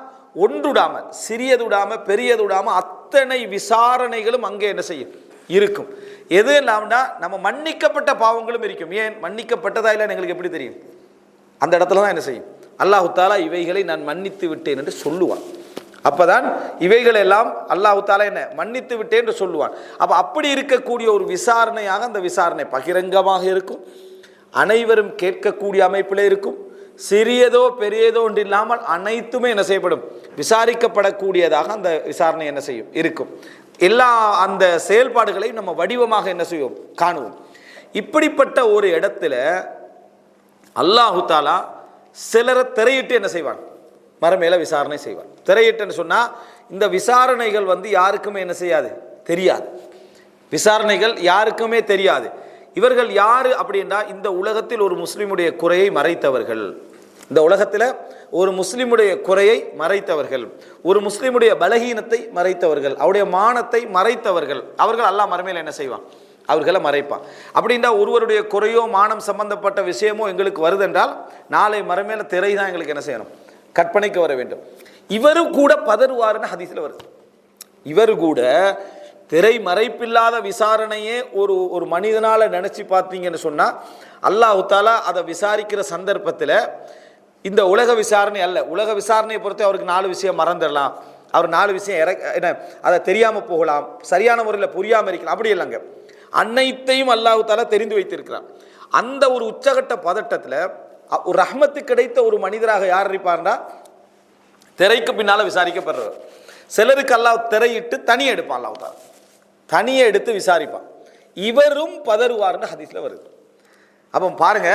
ஒன்றுடாமல், சிறியது விடாமல், பெரியது விடாமல் அத்தனை விசாரணைகளும் அங்கே என்ன செய்யும், இருக்கும். எது இல்லாமனா நம்ம மன்னிக்கப்பட்ட பாவங்களும் இருக்கும். ஏன் மன்னிக்கப்பட்டதா இல்லைன்னு எங்களுக்கு எப்படி தெரியும்? அந்த இடத்துல தான் என்ன செய்யும், அல்லாஹ் தஆலா இவைகளை நான் மன்னித்து விட்டேன் என்று சொல்லுவான். அப்பதான் இவைகள் எல்லாம் அல்லாஹ் தஆலா என்ன மன்னித்து விட்டேன் என்று சொல்லுவான். அப்போ அப்படி இருக்கக்கூடிய ஒரு விசாரணையாக அந்த விசாரணை பகிரங்கமாக இருக்கும், அனைவரும் கேட்கக்கூடிய அமைப்பில் இருக்கும். சிறியதோ பெரியதோ ஒன்று இல்லாமல் அனைத்துமே என்ன செய்யப்படும், விசாரிக்கப்படக்கூடியதாக அந்த விசாரணை என்ன செய்யும், இருக்கும். எல்லா அந்த செயல்பாடுகளையும் நம்ம வடிவமாக என்ன செய்வோம், காணுவோம். இப்படிப்பட்ட ஒரு இடத்துல அல்லாஹு தஆலா சிலரை திரையிட்டு என்ன செய்வான், மறுமையில விசாரணை செய்வான். திரையிட்டுன்னு சொன்னால் இந்த விசாரணைகள் யாருக்குமே என்ன செய்யாது, தெரியாது. விசாரணைகள் யாருக்குமே தெரியாது. இவர்கள் யாரு அப்படின்னா, இந்த உலகத்தில் ஒரு முஸ்லிமுடைய குறையை மறைத்தவர்கள், இந்த உலகத்தில் ஒரு முஸ்லிமுடைய குறையை மறைத்தவர்கள், ஒரு முஸ்லிமுடைய பலகீனத்தை மறைத்தவர்கள், அவருடைய மானத்தை மறைத்தவர்கள், அவர்கள் அல்லாஹ் மறுமையில் என்ன செய்வான்? அவர்களை மறைப்பான். அப்படின்னா ஒருவருடைய குறையோ மானம் சம்பந்தப்பட்ட விஷயமோ எங்களுக்கு வருதென்றால் நாளை மறுமையில திரை தான் எங்களுக்கு என்ன செய்யணும்? கற்பனைக்கு வர வேண்டும். இவரும் கூட பதறுவாருன்னு ஹதீஸ்ல வருது. இவர் கூட திரை மறைப்பில்லாத விசாரணையே ஒரு மனிதனால நினைச்சு பார்த்தீங்கன்னு சொன்னா அல்லாஹ் தஆலா அதை விசாரிக்கிற சந்தர்ப்பத்தில் இந்த உலக விசாரணை அல்ல. உலக விசாரணையை பொறுத்து அவருக்கு 4 விஷயம் மறந்துடலாம், அவர் 4 விஷயம் என்ன அதை தெரியாம போகலாம், சரியான முறையில் புரியாம இருக்கலாம், அப்படி இல்லைங்க. அனைத்தையும் அல்லாஹ் தஆலா தெரிந்து வைத்திருக்கிறார். அந்த ஒரு உச்சகட்ட பதட்டத்தில் ஒரு ரஹ்மத்து கிடைத்த ஒரு மனிதராக யார் இருப்பார்னா திரைக்கு பின்னால விசாரிக்கப்படுறவர். சிலருக்கு அல்லாஹ் திரையிட்டு தனியே எடுப்பான், அல்லாஹ் தஆலா தனியே எடுத்து விசாரிப்பான். இவரும் பதறுவார்னு ஹதீஸ்ல வருது. அப்போ பாருங்க,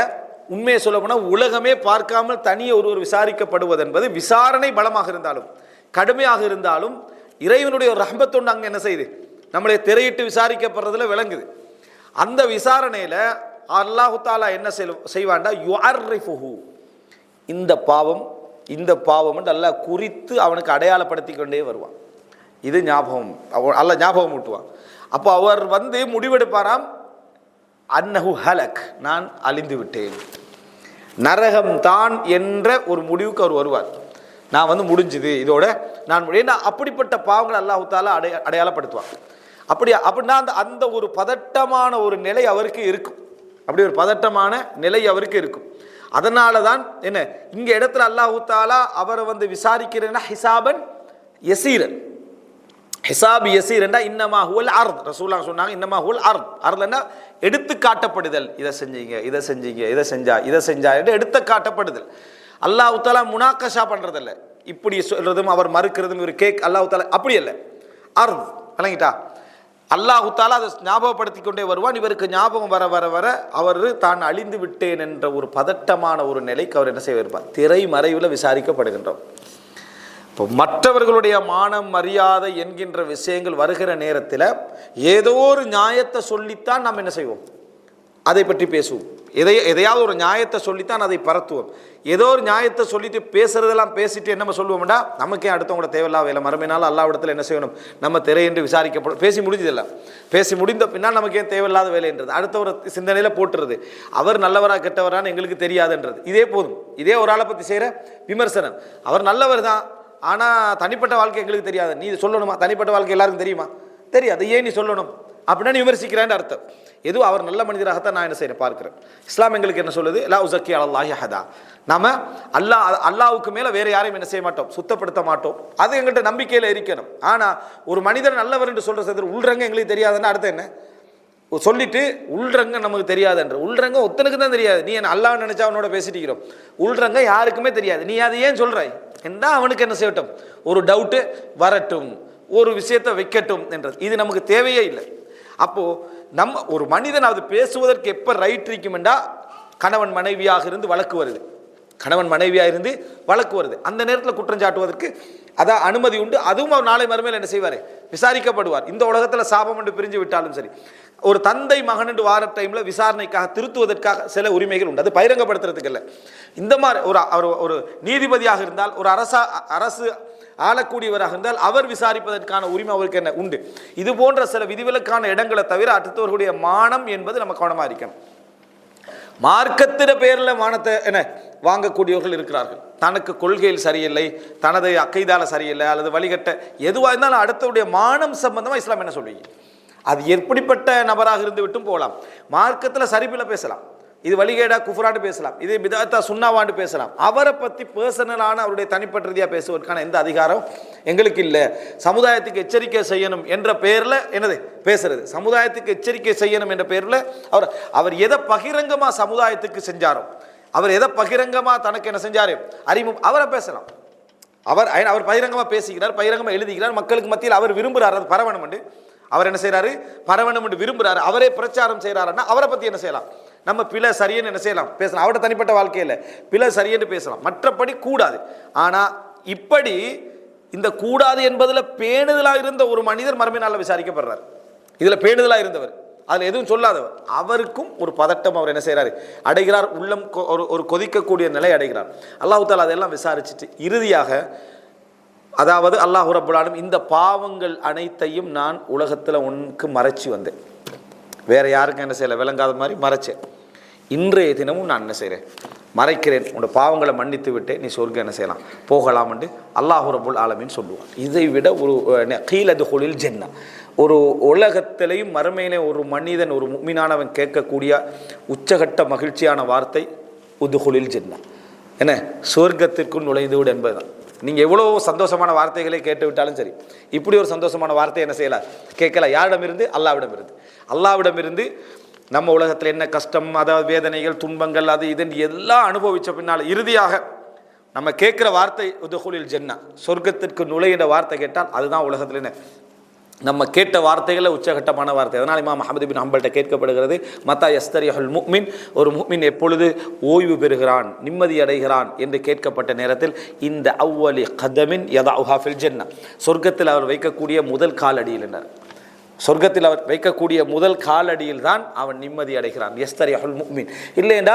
உண்மையை சொல்ல போனால் உலகமே பார்க்காமல் தனியே ஒருவர் விசாரிக்கப்படுவது என்பது விசாரணை பலமாக இருந்தாலும் கடுமையாக இருந்தாலும் இறைவனுடைய ஒரு ரஹ்மத்தொண்டு அங்கே என்ன செய்யுது? நம்மளை திரையிட்டு விசாரிக்கப்படுறதுல விளங்குது. அந்த விசாரணையில் அல்லாஹு தஆலா என்ன செய்வான்டா, யுஅர்ரிஃபுஹு, இந்த பாவம் என்று அல்லாஹ் குறித்து அவனுக்கு அடையாளப்படுத்தி கொண்டே வருவான். இது ஞாபகம், அல்லாஹ் ஞாபகம் ஊட்டுவான். அப்போ அவர் முடிவெடுப்பாராம், அன்னஹு ஹலக், நான் அழிந்து விட்டேன், நரகம் தான் என்ற ஒரு முடிவுக்கு அவர் வருவார். நான் முடிஞ்சுது இதோட நான் அப்படிப்பட்ட பாவங்கள் அல்லாஹ் தஆலா அடையாளப்படுத்துவான். அப்படின்னா அந்த ஒரு பதட்டமான ஒரு நிலை அவருக்கு இருக்கும். அப்படி ஒரு பதட்டமான நிலை அவருக்கு இருக்கும். அதனால தான் என்ன இங்க இடத்துல அல்லாஹ் தஆலா அவரை விசாரிக்கிறேன்னா ஹிசாபன் யசீரன். ஹிசாப் யசீரன்டா இன்னமா ஹுவல் அர்த். ரசூலுல்லாஹ் சொன்னாங்க இன்னமா ஹுவல் அர்த். அர்த்னா எடுத்து காட்டப்படுதல். இதை செஞ்சீங்க, இதை செஞ்சீங்க, இதை செஞ்சா என்று எடுத்து காட்டப்படுதல். அல்லாஹ் தஆலா முனாக்கஷா பண்றதில்ல. இப்படி சொல்றதும் அவர் மறுக்கிறதும் ஒரு கேக் அல்லாஹ் தஆலா அப்படி அல்ல. அர்த் விளங்கிட்டா? அல்லாஹ் தஆலா அதை ஞாபகப்படுத்தி கொண்டே வருவான். இவருக்கு ஞாபகம் வர வர வர அவர் தான் அழிந்து விட்டேன் என்ற ஒரு பதட்டமான ஒரு நிலைக்கு அவர் என்ன செய்வார்? திரை மறைவில் விசாரிக்கப்படுகின்றோம். இப்போ மற்றவர்களுடைய மானம் மரியாதை என்கின்ற விஷயங்கள் வருகிற நேரத்தில் ஏதோ ஒரு நியாயத்தை சொல்லித்தான் நாம் என்ன செய்வோம்? அதை பற்றி பேசுவோம். எதையாவது ஒரு நியாயத்தை சொல்லித்தான் அதை பரத்துவோம். ஏதோ ஒரு நியாயத்தை சொல்லிட்டு பேசுறதெல்லாம் பேசிட்டு என்ன சொல்லுவோம்டா, நமக்கே அடுத்தவங்களோட தேவையில்லா வேலை, மறுமையினால அல்லாஹ் இடத்துல என்ன செய்யணும்? நம்ம திரை என்று விசாரிக்கப்படும். பேசி முடிஞ்சதில்லை, பேசி முடிந்த பின்னால் நமக்கு ஏன் தேவையில்லாத வேலைன்றது அடுத்த ஒரு சிந்தனையில் போட்டுறது. அவர் நல்லவரா கெட்டவரான்னு எங்களுக்கு தெரியாதுன்றது. இதே போதும். இதே ஒரு ஆளை பற்றி செய்கிற விமர்சனம், அவர் நல்லவர் தான், ஆனால் தனிப்பட்ட வாழ்க்கை எங்களுக்கு தெரியாது. நீ சொல்லணுமா? தனிப்பட்ட வாழ்க்கை எல்லாருக்கும் தெரியுமா? தெரியாது. ஏன் நீ சொல்லணும்? அப்படின்னா நீ விமர்சிக்கிறேன்னு அர்த்தம். எதுவும் அவர் நல்ல மனிதராகத்தான் நான் என்ன செய்யறேன் பார்க்கிறேன். இஸ்லாம் எங்களுக்கு என்ன சொல்லுது? லா உஸக்கி அலல்லாஹி அஹதா. நாம அல்லாஹ்வுக்கு மேல வேற யாரையும் என்ன செய்ய மாட்டோம், சுத்தப்படுத்த மாட்டோம். அது எங்கள்கிட்ட நம்பிக்கையில இருக்கணும். ஆனா ஒரு மனிதர் நல்லவர் என்று சொல்ற சதர் உள்ரங்க எங்களுக்கு தெரியாதுன்னா அடுத்த என்ன சொல்லிட்டு உள்ரங்க நமக்கு தெரியாதுன்ற உள்ரங்க ஒத்தனுக்கு தான் தெரியாது. நீ என்ன அல்லாஹ் நினைச்சா அவனோட பேசிட்டு இருக்கிறோம். உள்ரங்க யாருக்குமே தெரியாது. நீ அதை ஏன் சொல்றாய் என்றா அவனுக்கு என்ன செய்யட்டும், ஒரு டவுட்டு வரட்டும், ஒரு விஷயத்தை வைக்கட்டும் என்றது. இது நமக்கு தேவையே இல்லை. அப்போ நம்ம ஒரு மனிதன் அது பேசுவதற்கு எப்ப ரைட் இருக்குமெண்டா கணவன் மனைவியாக இருந்து வழக்கு வருது, கணவன் மனைவியாக இருந்து வழக்கு வருது, அந்த நேரத்தில் குற்றம் சாட்டுவதற்கு அதான் அனுமதி உண்டு. அதுவும் அவர் நாளை மறுமையில் என்ன செய்வார்? விசாரிக்கப்படுவார். இந்த உலகத்தில் சாபம் என்று பிரிஞ்சு விட்டாலும் சரி, ஒரு தந்தை மகன் என்று வார டைம்ல விசாரணைக்காக திருத்துவதற்காக சில உரிமைகள் உண்டு. அது பகிரங்கப்படுத்துறதுக்கு இல்லை. இந்த மாதிரி ஒரு நீதிபதியாக இருந்தால், ஒரு அரசு ஆளக்கூடியவராக இருந்தால் அவர் விசாரிப்பதற்கான உரிமை அவருக்கு என்ன உண்டு. இது போன்ற சில விதிவிலக்கான இடங்களை தவிர அடுத்தவர்களுடைய மானம் என்பது நம்ம கவனமா இருக்கணும். மார்க்கத்தின பேர்ல மானத்தை என்ன வாங்கக்கூடியவர்கள் இருக்கிறார்கள். தனக்கு கொள்கையில் சரியில்லை, தனது அக்கைதால சரியில்லை, அல்லது வழிகட்ட எதுவாக இருந்தாலும் அடுத்தவருடைய மானம் சம்பந்தமா இஸ்லாம் என்ன சொல்லுவீங்க? அது எப்படிப்பட்ட நபராக இருந்து விட்டும் போகலாம். மார்க்கத்தில் சரிபில பேசலாம், இது வழிகேடா குஃப்ரான்னு பேசலாம், இது பிதஅத்தா சுன்னாவான்னு பேசலாம். அவரை பற்றி பர்சனலான அவருடைய தனிப்பட்ட ரீதியாக பேசுவதற்கான எந்த அதிகாரம் எங்களுக்கு இல்லை. சமுதாயத்துக்கு எச்சரிக்கை செய்யணும் என்ற பெயரில் என்னது பேசுறது, சமுதாயத்துக்கு எச்சரிக்கை செய்யணும் என்ற பெயரில் அவர் எதை பகிரங்கமாக சமுதாயத்துக்கு செஞ்சாரோ, அவர் எதை பகிரங்கமாக தனக்கு என்ன செஞ்சாரு அறிமுகம், அவரை பேசலாம். அவர் பகிரங்கமாக பேசுகிறார், பகிரங்கமாக எழுதுகிறார், மக்களுக்கு மத்தியில் அவர் விரும்புகிறார், அது பரவணும் என்று அவர் என்ன செய்யறாரு, பரவணும் என்று விரும்புகிறார், அவரே பிரச்சாரம் செய்கிறாருன்னா அவரை பற்றி என்ன செய்யலாம், நம்ம பிழை சரியன்னு என்ன செய்யலாம் பேசலாம். அவரோட தனிப்பட்ட வாழ்க்கையில் பிழை சரியன்னு பேசலாம், மற்றபடி கூடாது. ஆனால் இப்படி இந்த கூடாது என்பதில் பேணுதலாக இருந்த ஒரு மனிதர் மறுமை நாளில் விசாரிக்கப்படுறார். இதில் பேணுதலாக இருந்தவர் அதில் எதுவும் சொல்லாதவர், அவருக்கும் ஒரு பதட்டம் அவர் என்ன செய்கிறார், அடைகிறார். உள்ளம் ஒரு கொதிக்கக்கூடிய நிலை அடைகிறார். அல்லாஹ் தாலா அதெல்லாம் விசாரிச்சுட்டு இறுதியாக அதாவது அல்லாஹ் ரப்பல் ஆலமீன் இந்த பாவங்கள் அனைத்தையும் நான் உலகத்தில் உனக்கு மறைச்சி வந்தேன், வேற யாருக்கும் என்ன செய்யலை, விளங்காத மாதிரி மறைச்சேன். இன்றைய தினமும் நான் என்ன செய்கிறேன், மறைக்கிறேன், உன்னோட பாவங்களை மன்னித்து விட்டு நீ சொர்க்கம் என்ன செய்யலாம், போகலாம் என்று அல்லாஹ் ரப்பல் ஆலமீன் சொல்லுவான். இதை விட ஒரு கீலதுகுலில் ஜென்னா, ஒரு உலகத்திலையும் மறுமையிலே ஒரு மனிதன் ஒரு முஃமினானவன் கேட்கக்கூடிய உச்சகட்ட மகிழ்ச்சியான வார்த்தை உதுகுலில் ஜென்னா, என்ன சொர்க்கத்திற்குள் நுழைந்து விடு என்பதுதான். நீங்கள் எவ்வளோ சந்தோஷமான வார்த்தைகளை கேட்டு விட்டாலும் சரி, இப்படி ஒரு சந்தோஷமான வார்த்தை என்ன செய்யலாம், கேட்கலாம். யாரிடமிருந்து? அல்லாஹ்விடமிருந்து. அல்லாஹ்விடமிருந்து நம்ம உலகத்தில் என்ன கஷ்டம், அதாவது வேதனைகள், துன்பங்கள், அது இது எல்லாம் அனுபவித்த பின்னால் இறுதியாக நம்ம கேட்குற வார்த்தை உதுகுலில் ஜென்னா, சொர்க்கத்திற்கு நுழையிற வார்த்தை கேட்டால் அதுதான் உலகத்தில் என்ன நம்ம கேட்ட வார்த்தைகளில் உச்சகட்டமான வார்த்தை. அதனால் இமாம் அஹ்மது பின் ஹம்பல்கிட்ட கேட்கப்படுகிறது, மத்தா யஸ்தரிஹுல் முஃமின், ஒரு முஃமின் எப்பொழுது ஓய்வு பெறுகிறான், நிம்மதி அடைகிறான் என்று கேட்கப்பட்ட நேரத்தில் இந்த அவ்வலி கதமின் யதஉஹா ஃபில் ஜன்னா, சொர்க்கத்தில் அவர் வைக்கக்கூடிய முதல் காலடியில் என்றார். சொர்க்கத்தில் அவர் வைக்கக்கூடிய முதல் காலடியில் தான் அவன் நிம்மதி அடைகிறான். யஸ்தரிஹுல் முஃமின். இல்லைண்டா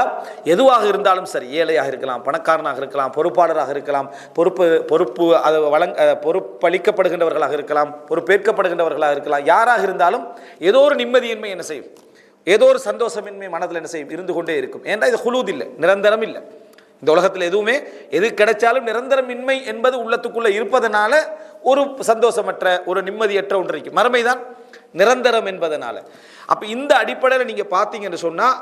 எதுவாக இருந்தாலும் சரி, ஏழையாக இருக்கலாம், பணக்காரனாக இருக்கலாம், பொறுப்பாளராக இருக்கலாம், பொறுப்பு அது பொறுப்பளிக்கப்படுகின்றவர்களாக இருக்கலாம், பொறுப்பேற்கப்படுகின்றவர்களாக இருக்கலாம், யாராக இருந்தாலும் ஏதோ ஒரு நிம்மதியின்மை என்ன செய்யும், ஏதோ ஒரு சந்தோஷமின்மை மனதில் என்ன செய்யும், இருந்து கொண்டே இருக்கும். ஏன்னா இது ஹுலூத் இல்லை, நிரந்தரம் இல்லை. இந்த உலகத்தில் எதுவுமே எது கிடைச்சாலும் நிரந்தரமின்மை என்பது உள்ளத்துக்குள்ளே இருப்பதனால ஒரு சந்தோஷமற்ற ஒரு நிம்மதியற்ற ஒன்று இருக்கு. மறுமைதான் நிரந்தரம் என்பதனால. அப்போ இந்த அடிப்படையில் நீங்கள் பார்த்தீங்கன்னு சொன்னால்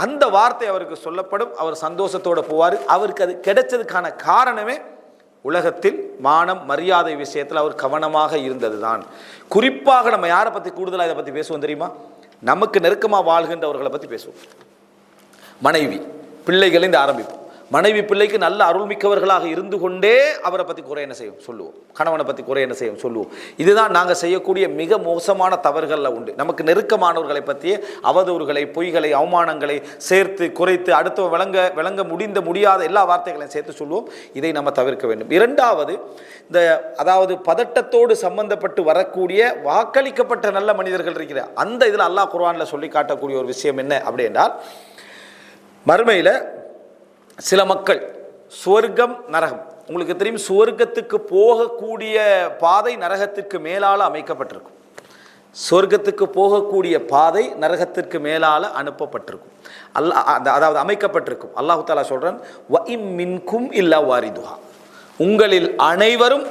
அந்த வார்த்தை அவருக்கு சொல்லப்படும், அவர் சந்தோஷத்தோடு போவார். அவருக்கு அது கிடைச்சதுக்கான காரணமே உலகத்தில் மானம் மரியாதை விஷயத்தில் அவர் கவனமாக இருந்தது தான். குறிப்பாக நம்ம யாரை பற்றி கூடுதலாக இதை பற்றி பேசுவோம் தெரியுமா? நமக்கு நெருக்கமாக வாழ்கின்றவர்களை பற்றி பேசுவோம். மனைவி பிள்ளைகளின் ஆரம்பிப்போம். மனைவி பிள்ளைக்கு நல்ல அருள்மிக்கவர்களாக இருந்து கொண்டே அவரை பற்றி குறை என்ன செய்யும் சொல்லுவோம், கணவனை பற்றி குறை என்ன செய்யும் சொல்லுவோம். இதுதான் நாங்கள் செய்யக்கூடிய மிக மோசமான தவறுகளில் உண்டு. நமக்கு நெருக்கமானவர்களை பற்றிய அவதூறுகளை, பொய்களை, அவமானங்களை சேர்த்து குறைத்து அடுத்த விளங்க முடியாத எல்லா வார்த்தைகளையும் சேர்த்து சொல்லுவோம். இதை நம்ம தவிர்க்க வேண்டும். இரண்டாவது, இந்த அதாவது பதட்டத்தோடு சம்பந்தப்பட்டு வரக்கூடிய வாக்களிக்கப்பட்ட நல்ல மனிதர்கள் இருக்கிற அந்த இதில் அல்லாஹ் குர்ஆனில் சொல்லி காட்டக்கூடிய ஒரு விஷயம் என்ன அப்படி என்றால், மறுமையில் சில மக்கள் சுவர்க்கம் நரகம், உங்களுக்கு தெரியும் சுவர்க்கத்துக்கு போகக்கூடிய பாதை நரகத்திற்கு மேலால் அமைக்கப்பட்டிருக்கும். சொர்க்கத்துக்கு போகக்கூடிய பாதை நரகத்திற்கு மேலால் அனுப்பப்பட்டிருக்கும். அதாவது அமைக்கப்பட்டிருக்கும். அல்லாஹு தஆலா சொல்றான், வ இம் மின்கும் இல்லா வாரிதுஹா, உங்களில் அனைவரும்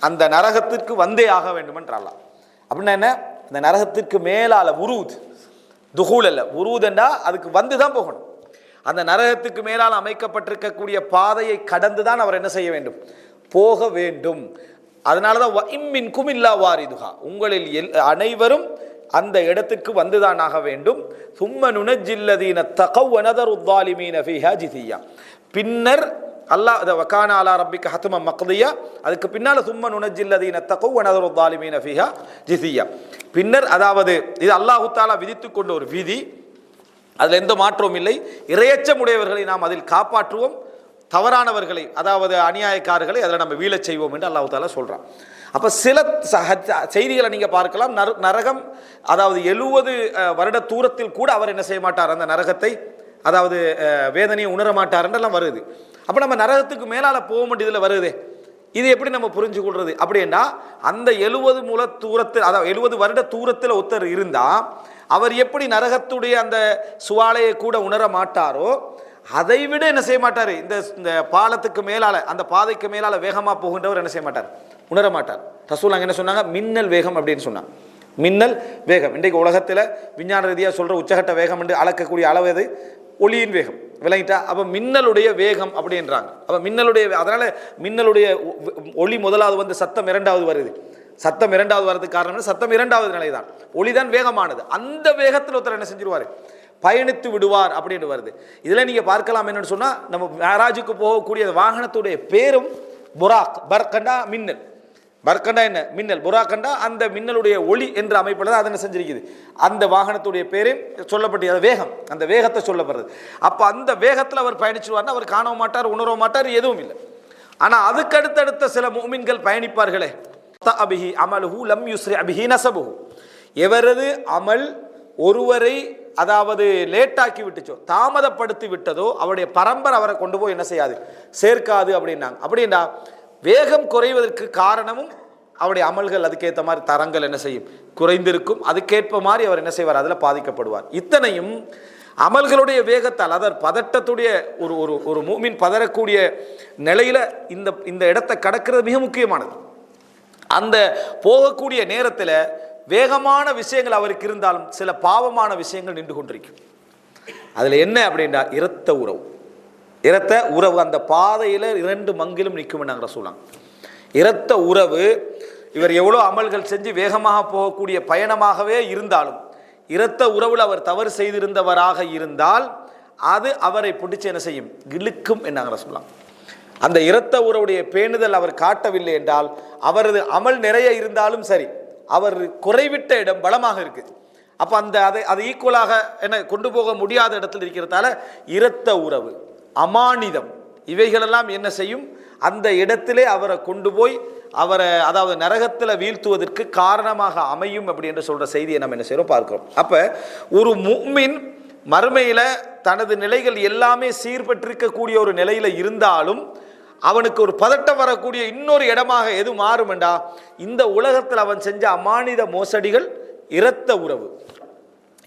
அந்த நரகத்திற்கு வந்தே ஆக வேண்டும் என்று அல்லாஹ். அப்படின்னா என்ன, அந்த நரகத்திற்கு மேலால் உருது துஹூல் அல்ல, உருதுண்டா அதுக்கு வந்து தான் போகணும். அந்த நரகத்துக்கு மேலால் அமைக்கப்பட்டிருக்கக்கூடிய பாதையை கடந்து தான் அவர் என்ன செய்ய வேண்டும், போக வேண்டும். அதனால தான் வ இம் மின்கும் இல்லா வாரிதுஹா, உங்களில் அனைவரும் அந்த இடத்துக்கு வந்துதான் ஆக வேண்டும். சும்ம நுனஜ்ஜில்லதீன தகவ் வ நதரு ஸாலிமீன ஃபீஹா ஜிஸியா, பின்னர் அல்லாஹ் வகான அலா ரப்பிக ஹத்மன் மக்தியா, அதுக்கு பின்னால் சும்ம நுனஜ்ஜில்லதீன தகவ் வ நதரு ஸாலிமீன ஃபீஹா ஜிஸியா, பின்னர் அதாவது இது அல்லாஹ் தஆலா விதித்துக் கொண்ட ஒரு விதி, அதில் எந்த மாற்றமும் இல்லை. இறையச்சமுடையவர்களை நாம் அதில் காப்பாற்றுவோம், தவறானவர்களை அதாவது அநியாயக்காரர்களை அதில் நம்ம வீழச் செய்வோம் என்று அல்லாஹ் தஆலா சொல்கிறான். அப்போ சில செய்திகளை நீங்கள் பார்க்கலாம், நரகம் அதாவது 70 வருட தூரத்தில் கூட அவர் என்ன செய்ய மாட்டார், அந்த நரகத்தை அதாவது வேதனையை உணர மாட்டார் என்றெல்லாம் வருது. அப்போ நம்ம நரகத்துக்கு மேலால் போக வேண்டியதில் வருதே, இது எப்படி நம்ம புரிஞ்சு கொள்வது அப்படின்னா, அந்த 70 முழ தூரத்தில் அதாவது 70 வருட தூரத்தில் ஒருத்தர் இருந்தால் அவர் எப்படி நரகத்துடைய அந்த சுவாலையை கூட உணர மாட்டாரோ, அதை விட என்ன செய்ய மாட்டார், இந்த பாலத்துக்கு மேலால் அந்த பாதைக்கு மேலால் வேகமாக போகின்றவர் என்ன செய்ய மாட்டார், உணர மாட்டார். ரசூல் அங்கே என்ன சொன்னாங்க, மின்னல் வேகம் அப்படின்னு சொன்னாங்க. மின்னல் வேகம் இன்றைக்கு உலகத்தில் விஞ்ஞான ரீதியாக சொல்கிற உச்சகட்ட வேகம் என்று அளக்கக்கூடிய அளவு எது, ஒளியின் வேகம், விளங்கிட்டா? அப்போ மின்னலுடைய வேகம் அப்படின்றாங்க. அப்போ மின்னலுடைய, அதனால் மின்னலுடைய ஒளி முதலாவது வந்து சத்தம் இரண்டாவது வருது. சத்தம் இரண்டாவது வர்றதுக்கு காரணம் சத்தம் இரண்டாவது நிலை தான், ஒளிதான் வேகமானது. அந்த வேகத்தில் ஒருத்தர் என்ன செஞ்சிருவார், பயணித்து விடுவார் அப்படின்னு வருது. இதில் நீங்கள் பார்க்கலாம் என்னன்னு சொன்னால், நம்ம மேராஜுக்கு போகக்கூடிய வாகனத்துடைய பேரும் புராக், பர்கண்டா மின்னல், பர்கண்டா என்ன மின்னல், புராக்கண்டா அந்த மின்னலுடைய ஒளி என்ற அமைப்பில் தான் அதை என்ன செஞ்சிருக்குது, அந்த வாகனத்துடைய பேரே சொல்லப்பட்டு அது வேகம், அந்த வேகத்தை சொல்லப்படுறது. அப்போ அந்த வேகத்தில் அவர் பயணிச்சுவார்னா அவர் காண மாட்டார், உணர மாட்டார், எதுவும் இல்லை. ஆனால் அதுக்கு அடுத்தடுத்த சில முஃமின்கள் பயணிப்பார்களே, அபிஹி அமலுஹு லம் யுஸ்ரி அபிஹி நஸபுஹு, எவரது அமல் ஒருவரை அதாவது லேட்டாக்கி விட்டுச்சோ, தாமதப்படுத்தி விட்டதோ அவருடைய பரம்பரை அவரை கொண்டு போய் என்ன செய்யாது, சேர்க்காது அப்படின்னாங்க. அப்படின்னா வேகம் குறைவதற்கு காரணமும் அவருடைய அமல்கள் அதுக்கேற்ற மாதிரி தரங்கள் என்ன செய்யும், குறைந்திருக்கும். அதுக்கேற்ப மாதிரி அவர் என்ன செய்வார், அதில் பாதிக்கப்படுவார். இத்தனையும் அமல்களுடைய வேகத்தால், அதாவது பதட்டத்துடைய ஒரு ஒரு ஒரு மூமின் பதறக்கூடிய நிலையில இந்த இடத்தை கடக்கிறது மிக முக்கியமானது. அந்த போகக்கூடிய நேரத்தில் வேகமான விஷயங்கள் அவருக்கு இருந்தாலும் சில பாவமான விஷயங்கள் நின்று கொண்டிருக்கும். அதில் என்ன அப்படின்னா இரத்த உறவு அந்த பாதையில் 2 மங்கிலும் நிற்கும் நாங்கள் சொல்லலாம். இரத்த உறவு இவர் எவ்வளோ அமல்கள் செஞ்சு வேகமாக போகக்கூடிய பயணமாகவே இருந்தாலும் இரத்த உறவில் அவர் தவறு செய்திருந்தவராக இருந்தால் அது அவரை பிடிச்சு என்ன செய்யும், இழுக்கும் என்னாங்கிற சொல்லலாம். அந்த இரத்த உறவுடைய பேணுதல் அவர் காட்டவில்லை என்றால் அவரது அமல் நிறைய இருந்தாலும் சரி, அவர் குறைவிட்ட இடம் பலமாக இருக்கு. அப்போ அதை ஈக்குவலாக என்ன கொண்டு போக முடியாத இடத்துல இருக்கிறதால இரத்த உறவு, அமானிதம் இவைகளெல்லாம் என்ன செய்யும், அந்த இடத்திலே அவரை கொண்டு போய் அவரை அதாவது நரகத்தில் வீழ்த்துவதற்கு காரணமாக அமையும் அப்படி என்று சொல்ற செய்தியை நம்ம என்ன செய்யறோம் பார்க்கிறோம். அப்ப ஒரு முஃமின் மறுமையில தனது நிலைகள் எல்லாமே சீர்பற்றிருக்கக்கூடிய ஒரு நிலையில இருந்தாலும் அவனுக்கு ஒரு பதட்டம் வரக்கூடிய இன்னொரு இடமாக எது மாறும் என்றா, இந்த உலகத்தில் அவன் செஞ்ச அமானித மோசடிகள், இரத்த உறவு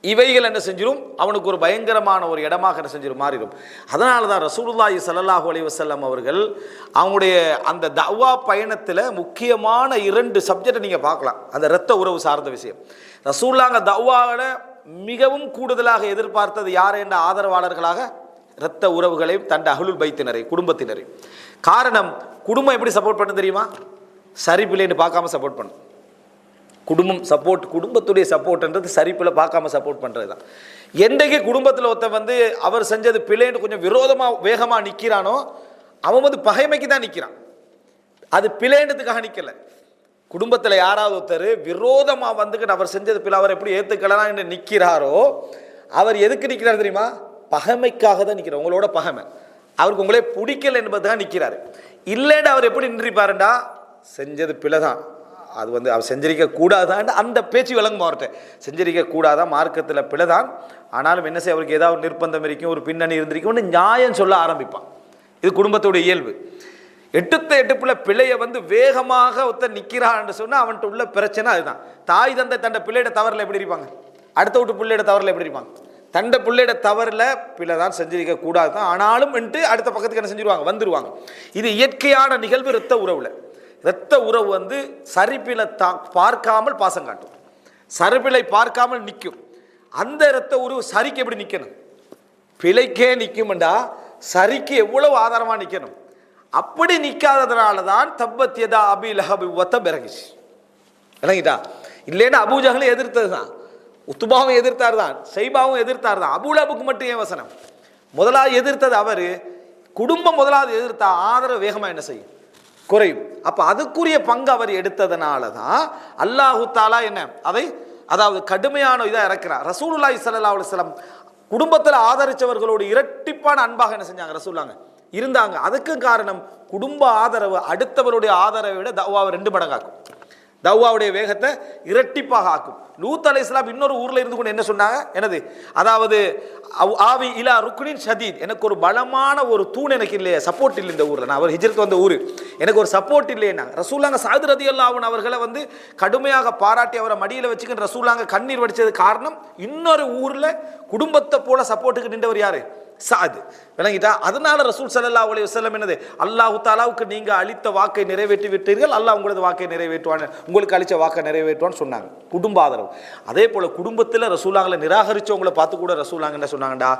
இவைகள் என்ன செஞ்சிடும், அவனுக்கு ஒரு பயங்கரமான ஒரு இடமாக என்ன செஞ்சிடும், மாறிடும். அதனால தான் ரசூலுல்லாஹி ஸல்லல்லாஹு அலைஹி வஸல்லம் அவர்கள் அவங்களுடைய அந்த தஅவா பயணத்தில் முக்கியமான 2 சப்ஜெக்டை நீங்கள் பார்க்கலாம். அந்த இரத்த உறவு சார்ந்த விஷயம் ரசூலுல்லாஹ் தஅவாவில் மிகவும் கூடுதலாக எதிர்பார்த்தது யார் என்ற ஆதரவாளர்களாக இரத்த உறவுகளை, தன் அஹ்லுல் பைத்தினரை, குடும்பத்தினரை. காரணம், குடும்பம் எப்படி சப்போர்ட் பண்ண தெரியுமா, சரி பிள்ளைன்னு பார்க்காம சப்போர்ட் பண்ணும். குடும்பத்துடைய சப்போர்ட்ன்றது சரிப்பில் பார்க்காம சப்போர்ட் பண்ணுறது தான். என்றைக்கு குடும்பத்தில் ஒருத்தன் அவர் செஞ்சது பிள்ளைன்னு கொஞ்சம் விரோதமாக வேகமாக நிற்கிறானோ அவன் பகைமைக்கு தான் நிற்கிறான், அது பிள்ளைன்றதுக்காக நிற்கல. குடும்பத்தில் யாராவது ஒருத்தர் விரோதமாக வந்துக்கிட்டு அவர் செஞ்சது பிள்ளை அவர் எப்படி ஏற்றுக்கலாம் என்று நிற்கிறாரோ அவர் எதுக்கு நிற்கிறார் தெரியுமா, பகைமைக்காக தான் நிற்கிறார். உங்களோட பகைமை, அவருக்கு உங்களே பிடிக்கல என்பதுதான் நிற்கிறாரு. இல்லைன்னு அவர் எப்படி நின்றுப்பாருண்டா, செஞ்சது பிள்ளை தான், அது அவர் செஞ்சிருக்க கூடாதான் அந்த பேச்சு விளங்கும். அவர்கிட்ட செஞ்சிருக்க கூடாதான், மார்க்கத்தில் பிழைதான், ஆனாலும் என்ன செய்ய அவருக்கு ஏதாவது நிர்பந்தம் இருக்கும், ஒரு பின்னணி இருந்திருக்கும், நியாயம் சொல்ல ஆரம்பிப்பான். இது குடும்பத்துடைய இயல்பு. எட்டுப்புல பிள்ளைய வேகமாக ஒருத்தர் நிற்கிறான்னு சொன்னால் அவன்கிட்ட உள்ள பிரச்சனை அதுதான். தாய் தந்தை தண்ட பிள்ளையோட தவறில் எப்படி இருப்பாங்க, அடுத்த வீட்டு பிள்ளையோட தவறில் எப்படி இருப்பாங்க, தண்ட பிள்ளையோட தவறில் பிள்ளை தான் செஞ்சிருக்க கூடாது தான், ஆனாலும் அடுத்த பக்கத்துக்கு என்ன செஞ்சிருவாங்க, வந்துடுவாங்க. இது இயற்கையான நிகழ்வு. இரத்த உறவுல இரத்த உறவு சரிப்பிலை பார்க்காமல் பாசம் காட்டும், சரிப்பிலை பார்க்காமல் நிற்கும். அந்த இரத்த உறவு சரிக்கு எப்படி நிற்கணும், பிழைக்கே நிற்கும்டா சரிக்கு எவ்வளவு ஆதாரமாக நிற்கணும். அப்படி நிற்காததுனால தான் தப்பத் யதா அபி லஹப் வத பிறகுச்சு விளங்கிட்டா. இல்லைன்னா அபூஜஹலை எதிர்த்தது தான், உத்துபாவும் எதிர்த்தார் தான், சைபாவும் எதிர்த்தார் தான். அபூலஹபுக்கு மட்டும் ஏன் வசனம், முதலாவது எதிர்த்தது அவர், குடும்பம் முதலாவது எதிர்த்தா ஆதரவு வேகமாக என்ன செய்யும், குறையும். அப்ப அதுக்குரிய பங்கு அவர் எடுத்ததனால தான் அல்லாஹு தாலா என்ன அதாவது கடுமையான இதாக இறக்கிறார். ரசூலுல்லாஹி ஸல்லல்லாஹு அலைஹி வஸல்லம் குடும்பத்தில் ஆதரிச்சவர்களோடு இரட்டிப்பான அன்பாக என்ன செஞ்சாங்க, ரசூலுல்லாஹ் இருந்தாங்க. அதுக்கு காரணம் குடும்ப ஆதரவு அடுத்தவருடைய ஆதரவை விட தஅவாவை 2 மடங்காக்கும், தஅவாவுடைய வேகத்தை இரட்டிப்பாக ஆக்கும். லூத் அலைஹிஸ்ஸலாம் இன்னொரு ஊர்ல இருந்து கொண்டு என்ன சொன்னாங்க, என்னது அதாவது ஆவி இலா ருக்னின் ஷதீத், எனக்கு ஒரு பலமான ஒரு தூண் எனக்கு இல்லையே, சப்போர்ட் இல்லை இந்த ஊரில், நான் அவர் ஹிஜ்ரத் வந்த ஊர், எனக்கு ஒரு சப்போர்ட் இல்லையே. ரசூலுல்லாஹ் சஅத் ரலியல்லாஹு அன்ஹு அவர்களை கடுமையாக பாராட்டி அவரை மடியில் வச்சுக்கிட்டு ரசூலுல்லாஹ் கண்ணீர் வடிச்சது காரணம், இன்னொரு ஊரில் குடும்பத்தை போல சப்போர்ட்டுக்கு நின்றவர் யாரு, சஅத். விளங்கிட்டா. அதனால ரசூல் ஸல்லல்லாஹு அலைஹி வஸல்லம் என்னது, அல்லாஹ் தஆலாவுக்கு நீங்க அளித்த வாக்கை நிறைவேற்றி விட்டீர்கள், அல்லாஹ் உங்களது வாக்கை நிறைவேற்றுவான், உங்களுக்கு அளித்த வாக்கை நிறைவேற்றுவான்னு சொன்னாங்க. குடும்ப ஆதரவு. அதே போல குடும்பத்தில் ரசூலுல்லாஹ்களை நிராகரிச்சவங்களை பார்த்து கூட ரசூலுல்லாஹ் என்ன சொன்னாங்கடா,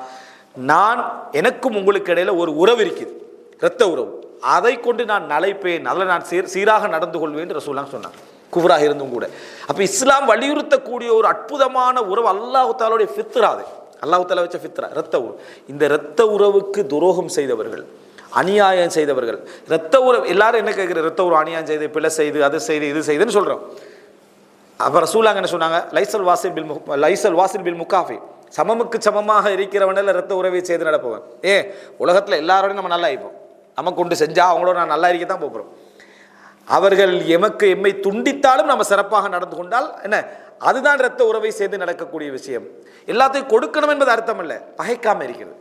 நான் எனக்கும் உங்களுக்கு இடையில ஒரு உறவு இருக்குது, இரத்த உறவு, அதை கொண்டு நான் நலைப்பேன், அதில் நான் சீராக நடந்து கொள்வேன் ரசூலுல்லாஹ் சொன்னாங்க, குஃப்ராக இருந்தும் கூட. அப்ப இஸ்லாம் வலியுறுத்தக்கூடிய ஒரு அற்புதமான உறவு அல்லாஹ் தஆலாவுடைய ஃபித்ரா, அது அல்லாஹ் தஆலா வச்ச ஃபித்ரா இரத்த உறவு. இந்த இரத்த உறவுக்கு துரோகம் செய்தவர்கள், அநியாயம் செய்தவர்கள், இரத்த உறவு எல்லாரும் என்ன கேட்குற, இரத்த உறவு அநியாயம் செய்து, பிழை செய்து, அது செய்து, இது செய்துன்னு சொல்றோம். அப்ப ரசூலுல்லாஹ் என்ன சொன்னாங்க, லைசல் வாசில் பில் முகாஃபி, சமமுக்கு சமமாக இருக்கிறவனில் இரத்த உறவை செய்து நடப்பவன். உலகத்துல எல்லாரோடையும் நம்ம நல்லா இருப்போம், நம்ம கொண்டு செஞ்சா அவங்களோட நான் நல்லா இருக்க தான் போகிறோம். அவர்கள் எம்மை துண்டித்தாலும் நம்ம சிறப்பாக நடந்து கொண்டால் என்ன, அதுதான் இரத்த உறவை சேர்ந்து நடக்கக்கூடிய விஷயம். எல்லாத்தையும் கொடுக்கணும் என்பது அர்த்தம் அல்ல, பகைக்காம இருக்கிறது.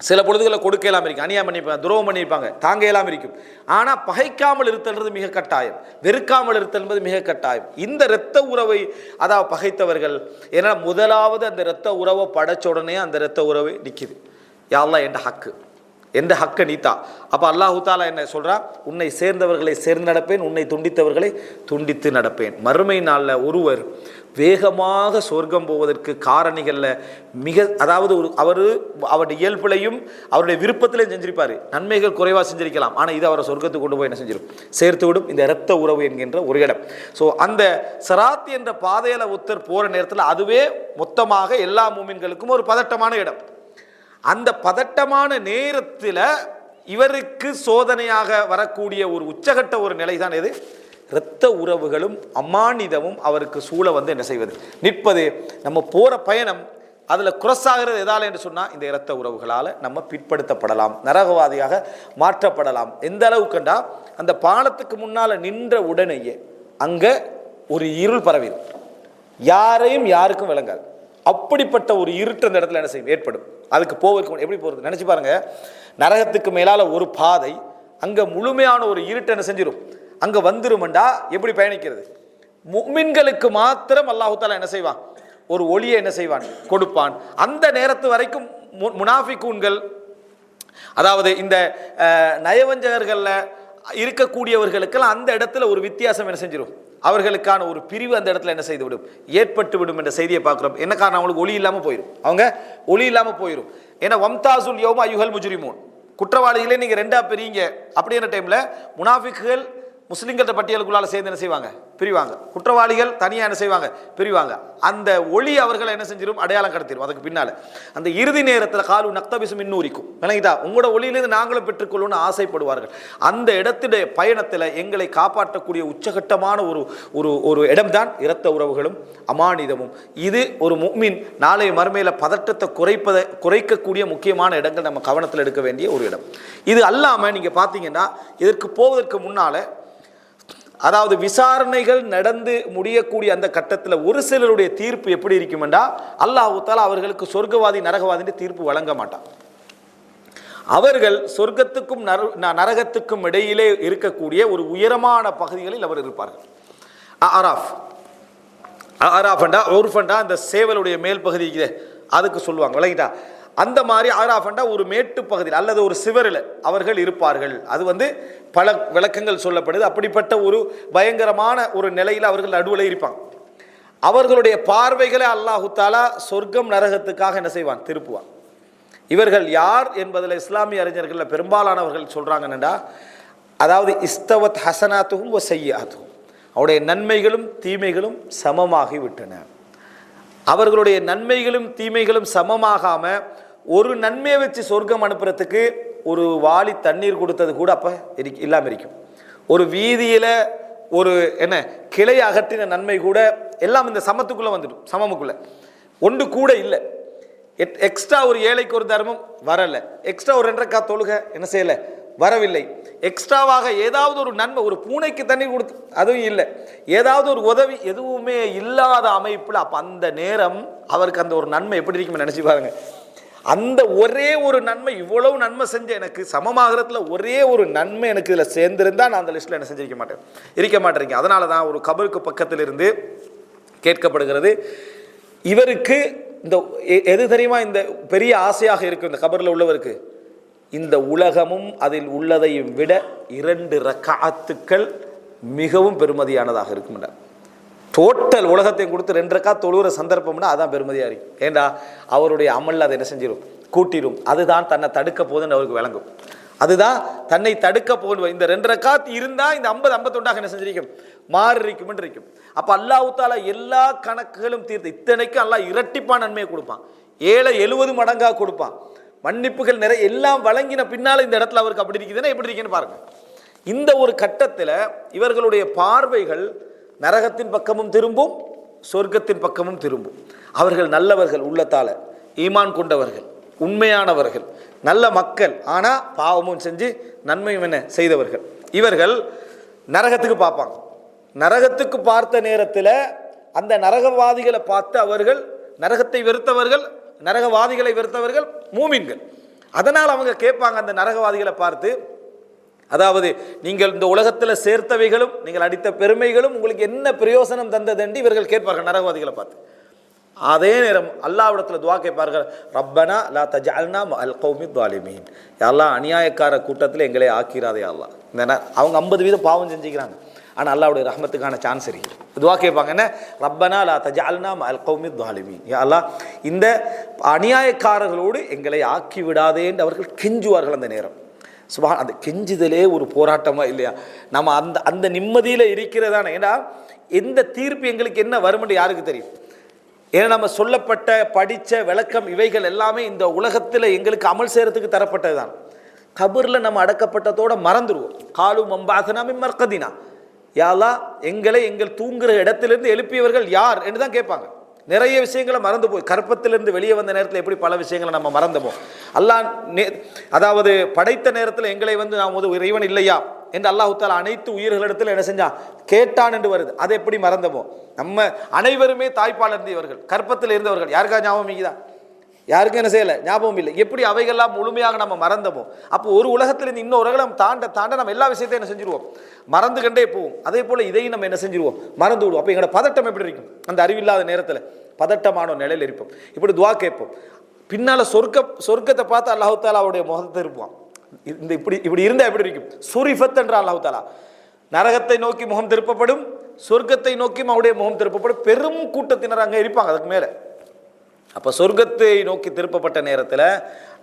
சில பொழுதுகளை கொடுக்க இல்லாமல் இருக்கும், அநியாயம் பண்ணிப்பாங்க, துரோகம் பண்ணியிருப்பாங்க, தாங்க இல்லாமல் இருக்கும். ஆனால் பகைக்காமல் இருத்தல்றது மிக கட்டாயம், வெறுக்காமல் இருத்தல் என்பது மிக கட்டாயம். இந்த இரத்த உறவை அதாவது பகைத்தவர்கள், ஏன்னா முதலாவது அந்த இரத்த உறவை படைச்ச உடனே அந்த இரத்த உறவை நிற்கிது. யா அல்லாஹ் என்ற ஹக்கு, எந்த ஹக்கை நீத்தா. அப்போ அல்லாஹு தாலா என்ன சொல்றா, உன்னை சேர்ந்தவர்களை சேர்ந்து நடப்பேன், உன்னை துண்டித்தவர்களை துண்டித்து நடப்பேன். மறுமை நாளில் ஒருவர் வேகமாக சொர்க்கம் போவதற்கு காரணிகளில் மிக அதாவது அவருடைய இயல்பிலையும் அவருடைய விருப்பத்திலையும் செஞ்சிருப்பார். நன்மைகள் குறைவாக செஞ்சிருக்கலாம், ஆனால் இது அவரை சொர்க்கத்துக்கு கொண்டு போய் என்ன செஞ்சிடும், சேர்த்து விடும். இந்த இரத்த உறவு என்கின்ற ஒரு இடம். ஸோ அந்த சராத் என்ற பாதையில் ஒருத்தர் போகிற நேரத்தில் அதுவே மொத்தமாக எல்லா மூமின்களுக்கும் ஒரு பதட்டமான இடம். அந்த பதட்டமான நேரத்தில் இவருக்கு சோதனையாக வரக்கூடிய ஒரு உச்சகட்ட ஒரு நிலை தான் எது, இரத்த உறவுகளும் அமானிதமும் அவருக்கு சூழ என்ன செய்வது, நிற்பது. நம்ம போகிற பயணம் அதில் குரஸ் ஆகிறது எதால் என்று சொன்னால் இந்த இரத்த உறவுகளால் நம்ம பிற்படுத்தப்படலாம், நரகவாதியாக மாற்றப்படலாம். எந்த அளவுக்குண்டா, அந்த பாலத்துக்கு முன்னால் நின்ற உடனேயே அங்கே ஒரு இருள் பரவிடும், யாரையும் யாருக்கும் விளங்காது. அப்படிப்பட்ட ஒரு இருட்டு அந்த இடத்துல என்ன செய்யும், ஏற்படும். அதுக்கு போவதற்கு எப்படி போகிறது நினச்சி பாருங்க. நரகத்துக்கு மேலால் ஒரு பாதை, அங்கே முழுமையான ஒரு இருட்டு என்ன செஞ்சிடும், அங்கே வந்துருமெண்டா எப்படி பயணிக்கிறது. முஃமின்களுக்கு மாத்திரம் அல்லாஹு தஆலா என்ன செய்வான், ஒரு ஒளியை என்ன செய்வான், கொடுப்பான். அந்த நேரத்து வரைக்கும் முனாஃபிகூன்கள், அதாவது இந்த நயவஞ்சகர்களில் இருக்கக்கூடியவர்களுக்கெல்லாம் அந்த இடத்துல ஒரு வித்தியாசம் என்ன செஞ்சிடும், அவர்களுக்கான ஒரு பிரிவு அந்த இடத்துல என்ன செய்து விடும், ஏற்பட்டு விடும் என்ற செய்தியை பார்க்குறோம். என்ன காரணம், அவங்களுக்கு ஒளி இல்லாமல் போயிடும், அவங்க ஒளி இல்லாமல் போயிடும். ஏன்னா வம்தாசுல் யௌம அய்யுஹல் முஜ்ரிமூன், குற்றவாளிகளே நீங்கள் ரெண்டா பிரிங்க அப்படின்ற டைமில் முனாஃபிக்குகள் முஸ்லிம்கிட்ட பட்டியலுக்குள்ளால சேர்ந்து என்ன செய்வாங்க, பிரிவாங்க. குற்றவாளிகள் தனியாக என்ன செய்வாங்க, பிரிவாங்க. அந்த ஒளி அவர்களை என்ன செஞ்சிடும், அடையாளம் கடத்திடும். அதுக்கு பின்னால் அந்த இறுதி நேரத்தில் காலு நக்தபிசும் இன்னூரிக்கும், விளங்கிதா, உங்களோட ஒளியிலிருந்து நாங்களும் பெற்றுக்கொள்ளணும்னு ஆசைப்படுவார்கள். அந்த இடத்துடைய பயணத்தில் எங்களை காப்பாற்றக்கூடிய உச்சகட்டமான ஒரு ஒரு ஒரு இடம்தான் இரத்த உறவுகளும் அமானிதமும். இது ஒரு முஃமின் நாளைய மறுமையில் பதட்டத்தை குறைக்கக்கூடிய முக்கியமான இடங்கள் நம்ம கவனத்தில் எடுக்க வேண்டிய ஒரு இடம். இது அல்லாமல் நீங்கள் பார்த்தீங்கன்னா இதற்கு போவதற்கு முன்னால், அதாவது விசாரணைகள் நடந்து முடியக்கூடிய அந்த கட்டத்தில் ஒரு சிலருடைய தீர்ப்பு எப்படி இருக்குமெண்டா, அல்லாஹ் தஆலா அவர்களுக்கு சொர்க்கவாதி நரகவாதி தீர்ப்பு வழங்க மாட்டான். அவர்கள் சொர்க்கத்துக்கும் நரகத்துக்கும் இடையிலே இருக்கக்கூடிய ஒரு உயரமான பகுதிகளில் அவர் இருப்பார்கள். அராஃபண்டா ஒருஃபண்டா அந்த சேவலுடைய மேல் பகுதி அதுக்கு சொல்லுவாங்க, விளங்கிட்டா. அந்த மாதிரி ஆராஃபண்டா ஒரு மேட்டு பகுதியில் அல்லது ஒரு சிவரில் அவர்கள் இருப்பார்கள். அது பல விளக்கங்கள் சொல்லப்படுது. அப்படிப்பட்ட ஒரு பயங்கரமான ஒரு நிலையில் அவர்கள் நடுவில் இருப்பாங்க. அவர்களுடைய பார்வைகளை அல்லாஹு தஆலா சொர்க்கம் நரகத்துக்காக என்ன செய்வான், திருப்புவான். இவர்கள் யார் என்பதில் இஸ்லாமிய அறிஞர்கள் பெரும்பாலானவர்கள் சொல்றாங்கன்னா, அதாவது இஸ்தவத் ஹசனாத்துஹும் வ சய்யிஆத்துஹும், அவருடைய நன்மைகளும் தீமைகளும் சமமாகி விட்டன. அவர்களுடைய நன்மைகளும் தீமைகளும் சமமாகாம ஒரு நன்மையை வச்சு சொர்க்கம் அனுப்புறதுக்கு ஒரு வாளி தண்ணீர் கொடுத்தது கூட அப்ப இல்லாமல் இருக்கும். ஒரு வீதியில ஒரு என்ன கிளை அகற்றின நன்மை கூட எல்லாம் இந்த சமத்துக்குள்ள வந்துடும், சமமுக்குள்ள ஒன்று கூட இல்லை. எக்ஸ்ட்ரா ஒரு ஏழைக்கு ஒரு தர்மம் வரல, எக்ஸ்ட்ரா ஒரு 2 ரக்காத் தொழுகை என்ன செய்யல, வரவில்லை. எக்ஸ்ட்ராவாக ஏதாவது ஒரு நன்மை, ஒரு பூனைக்கு தண்ணீர் கொடுத்து அதுவும் இல்லை, ஏதாவது ஒரு உதவி எதுவுமே இல்லாத அமைப்பில் அப்போ அந்த நேரம் அவருக்கு அந்த ஒரு நன்மை எப்படி இருக்குன்னு நினச்சி பாருங்க. அந்த ஒரே ஒரு நன்மை, இவ்வளவு நன்மை செஞ்ச எனக்கு சமமாகறதுல ஒரே ஒரு நன்மை எனக்கு இதில் சேர்ந்திருந்தா நான் அந்த லிஸ்ட்டில் என்ன செஞ்சிருக்க மாட்டேன், இருக்க மாட்டேங்க. அதனால தான் ஒரு கபருக்கு பக்கத்தில் இருந்து கேட்கப்படுகிறது, இவருக்கு இந்த எது தெரியுமா இந்த பெரிய ஆசையாக இருக்கு இந்த கபரில் உள்ளவருக்கு, இந்த உலகமும் அதில் உள்ளதையும் விட 2 ரக்காத்துக்கள் மிகவும் பெருமதியானதாக இருக்கும். டோட்டல் உலகத்தையும் கொடுத்து 2 ரக்காத் தொழுகிற சந்தர்ப்பம்னா அதான் பெருமதியாக இருக்கும். ஏண்டா அவருடைய அமல்ல அதை என்ன செஞ்சிடும், கூட்டிடும். அதுதான் தன்னை தடுக்க போகுதுன்னு அவருக்கு விளங்கும். அதுதான் தன்னை தடுக்க போகுது. இந்த 2 ரக்காத் இருந்தால் இந்த 50-51 என்ன செஞ்சிருக்கும், மாறி இருக்கும். அப்போ அல்லாஹ் தஆலா எல்லா கணக்குகளும் தீர்த்து, இத்தனைக்கும் அல்லாஹ் இரட்டிப்பான நன்மையை கொடுப்பான், 70 மடங்காக கொடுப்பான், மன்னிப்புகள் நிறைய எல்லாம் வழங்கின பின்னால் இந்த இடத்துல அவருக்கு அப்படி இருக்குதுன்னா எப்படி இருக்குன்னு பாருங்க. இந்த ஒரு கட்டத்தில் இவர்களுடைய பார்வைகள் நரகத்தின் பக்கமும் திரும்பும், சொர்க்கத்தின் பக்கமும் திரும்பும். அவர்கள் நல்லவர்கள், உள்ளத்தால ஈமான் கொண்டவர்கள், உண்மையானவர்கள், நல்ல மக்கள், ஆனால் பாவமும் செஞ்சு நன்மையும் என்ன செய்தவர்கள். இவர்கள் நரகத்துக்கு பார்ப்பாங்க. நரகத்துக்கு பார்த்த நேரத்தில் அந்த நரகவாதிகளை பார்த்து அவர்கள் நரகத்தை வெறுத்தவர்கள், நரகவாதிகளை வெறுத்தவர்கள் மூமின்கள். அதனால் அவங்க கேட்பாங்க அந்த நரகவாதிகளை பார்த்து, அதாவது நீங்கள் இந்த உலகத்தில் சேர்த்தவைகளும் நீங்கள் அடித்த பெருமைகளும் உங்களுக்கு என்ன பிரயோசனம் தந்தது என்று இவர்கள் கேட்பார்கள் நரகவாதிகளை பார்த்து. அதே நேரம் அல்லாஹ்விடத்தில் துஆ கேட்பார்கள், ரப்பனா லா தஜஅல்னா மஅல் கௌமி ஸாலிமீன், யா அல்லாஹ் அநியாயக்கார கூட்டத்தில் எங்களை ஆக்கிராதே யா அல்லாஹ். அவங்க 50% பாவம் செஞ்சுக்கிறாங்க, ஆனால் அல்லாஹ்வுடைய ரஹ்மத்துக்கான சான்ஸ் இருக்கு. துஆ கேட்பாங்க என்ன, ரப்பனா லா தஜஅல்னா மஅல் கௌமி ஸாலிமீன், யா அல்லாஹ் இந்த அநியாயக்காரர்களோடு எங்களை ஆக்கி விடாதே என்று அவர்கள் கெஞ்சுவார்கள். அந்த நேரம் சுபஹான், அந்த கெஞ்சுதலே ஒரு போராட்டமா இல்லையா? நம்ம அந்த அந்த நிம்மதியில் இருக்கிறதான. ஏன்னா எந்த தீர்ப்பு எங்களுக்கு என்ன வரும்னு யாருக்கு தெரியும்? ஏன்னா நம்ம சொல்லப்பட்ட படித்த விளக்கம் இவைகள் எல்லாமே இந்த உலகத்தில் எங்களுக்கு அமல் செய்கிறதுக்கு தரப்பட்டது தான். கபரில் நம்ம அடக்கப்பட்டதோடு மறந்துடுவோம். காலு மம்பாசனா மின் மர்கதினா, யா அல்லாஹ் எங்களை எங்கள் தூங்குகிற இடத்திலிருந்து எழுப்பியவர்கள் யார் என்று தான் கேட்பாங்க. நிறைய விஷயங்களை மறந்து போய் கற்பத்திலிருந்து வெளியே வந்த நேரத்தில் எப்படி பல விஷயங்களை நம்ம மறந்தோமோ, அல்லாஹ் அதாவது படைத்த நேரத்தில் எங்களை நாம் ஒரு இறைவன் இல்லையா என்று அல்லாஹ் தஆலா அனைத்து உயிர்களிடத்தில் என்ன செஞ்சான், கேட்டான் என்று வருது. அதை எப்படி மறந்தோமோ? நம்ம அனைவருமே தாய்ப்பால் இருந்தவர்கள், கற்பத்தில் இருந்தவர்கள். யாருக்கா ஞாபகம் இருக்குதா? யாருக்கும் என்ன செய்யலை, ஞாபகம் இல்லை. எப்படி அவைகள்லாம் முழுமையாக நம்ம மறந்தோமோ, அப்போ ஒரு உலகத்திலிருந்து இன்னொரு உலகம் தாண்ட தாண்ட நம்ம எல்லா விஷயத்தையும் என்ன செஞ்சிருவோம், மறந்து கண்டே போவோம். அதே போல் இதையும் நம்ம என்ன செஞ்சிருவோம், மறந்து விடுவோம். அப்போ எங்களோட பதட்டம் எப்படி இருக்கும்? அந்த அறிவில்லாத நேரத்தில் பதட்டமான நிலையில் இருப்போம். இப்படி துஆ கேட்போம். பின்னால் சொர்க்கத்தை பார்த்து அல்லாஹ் தஆலா அவருடைய முகத்தை இருப்பான். இந்த இப்படி இப்படி இருந்தால் எப்படி இருக்கும்? சுரிஃபத் என்ற அல்லாஹ் தஆலா நரகத்தை நோக்கி முகம் திருப்பப்படும், சொர்க்கத்தை நோக்கி அவருடைய முகம் திருப்பப்படும். பெரும் கூட்டத்தினர் அங்கே இருப்பாங்க அதுக்கு மேலே. அப்போ சொர்க்கத்தை நோக்கி திருப்பப்பட்ட நேரத்தில்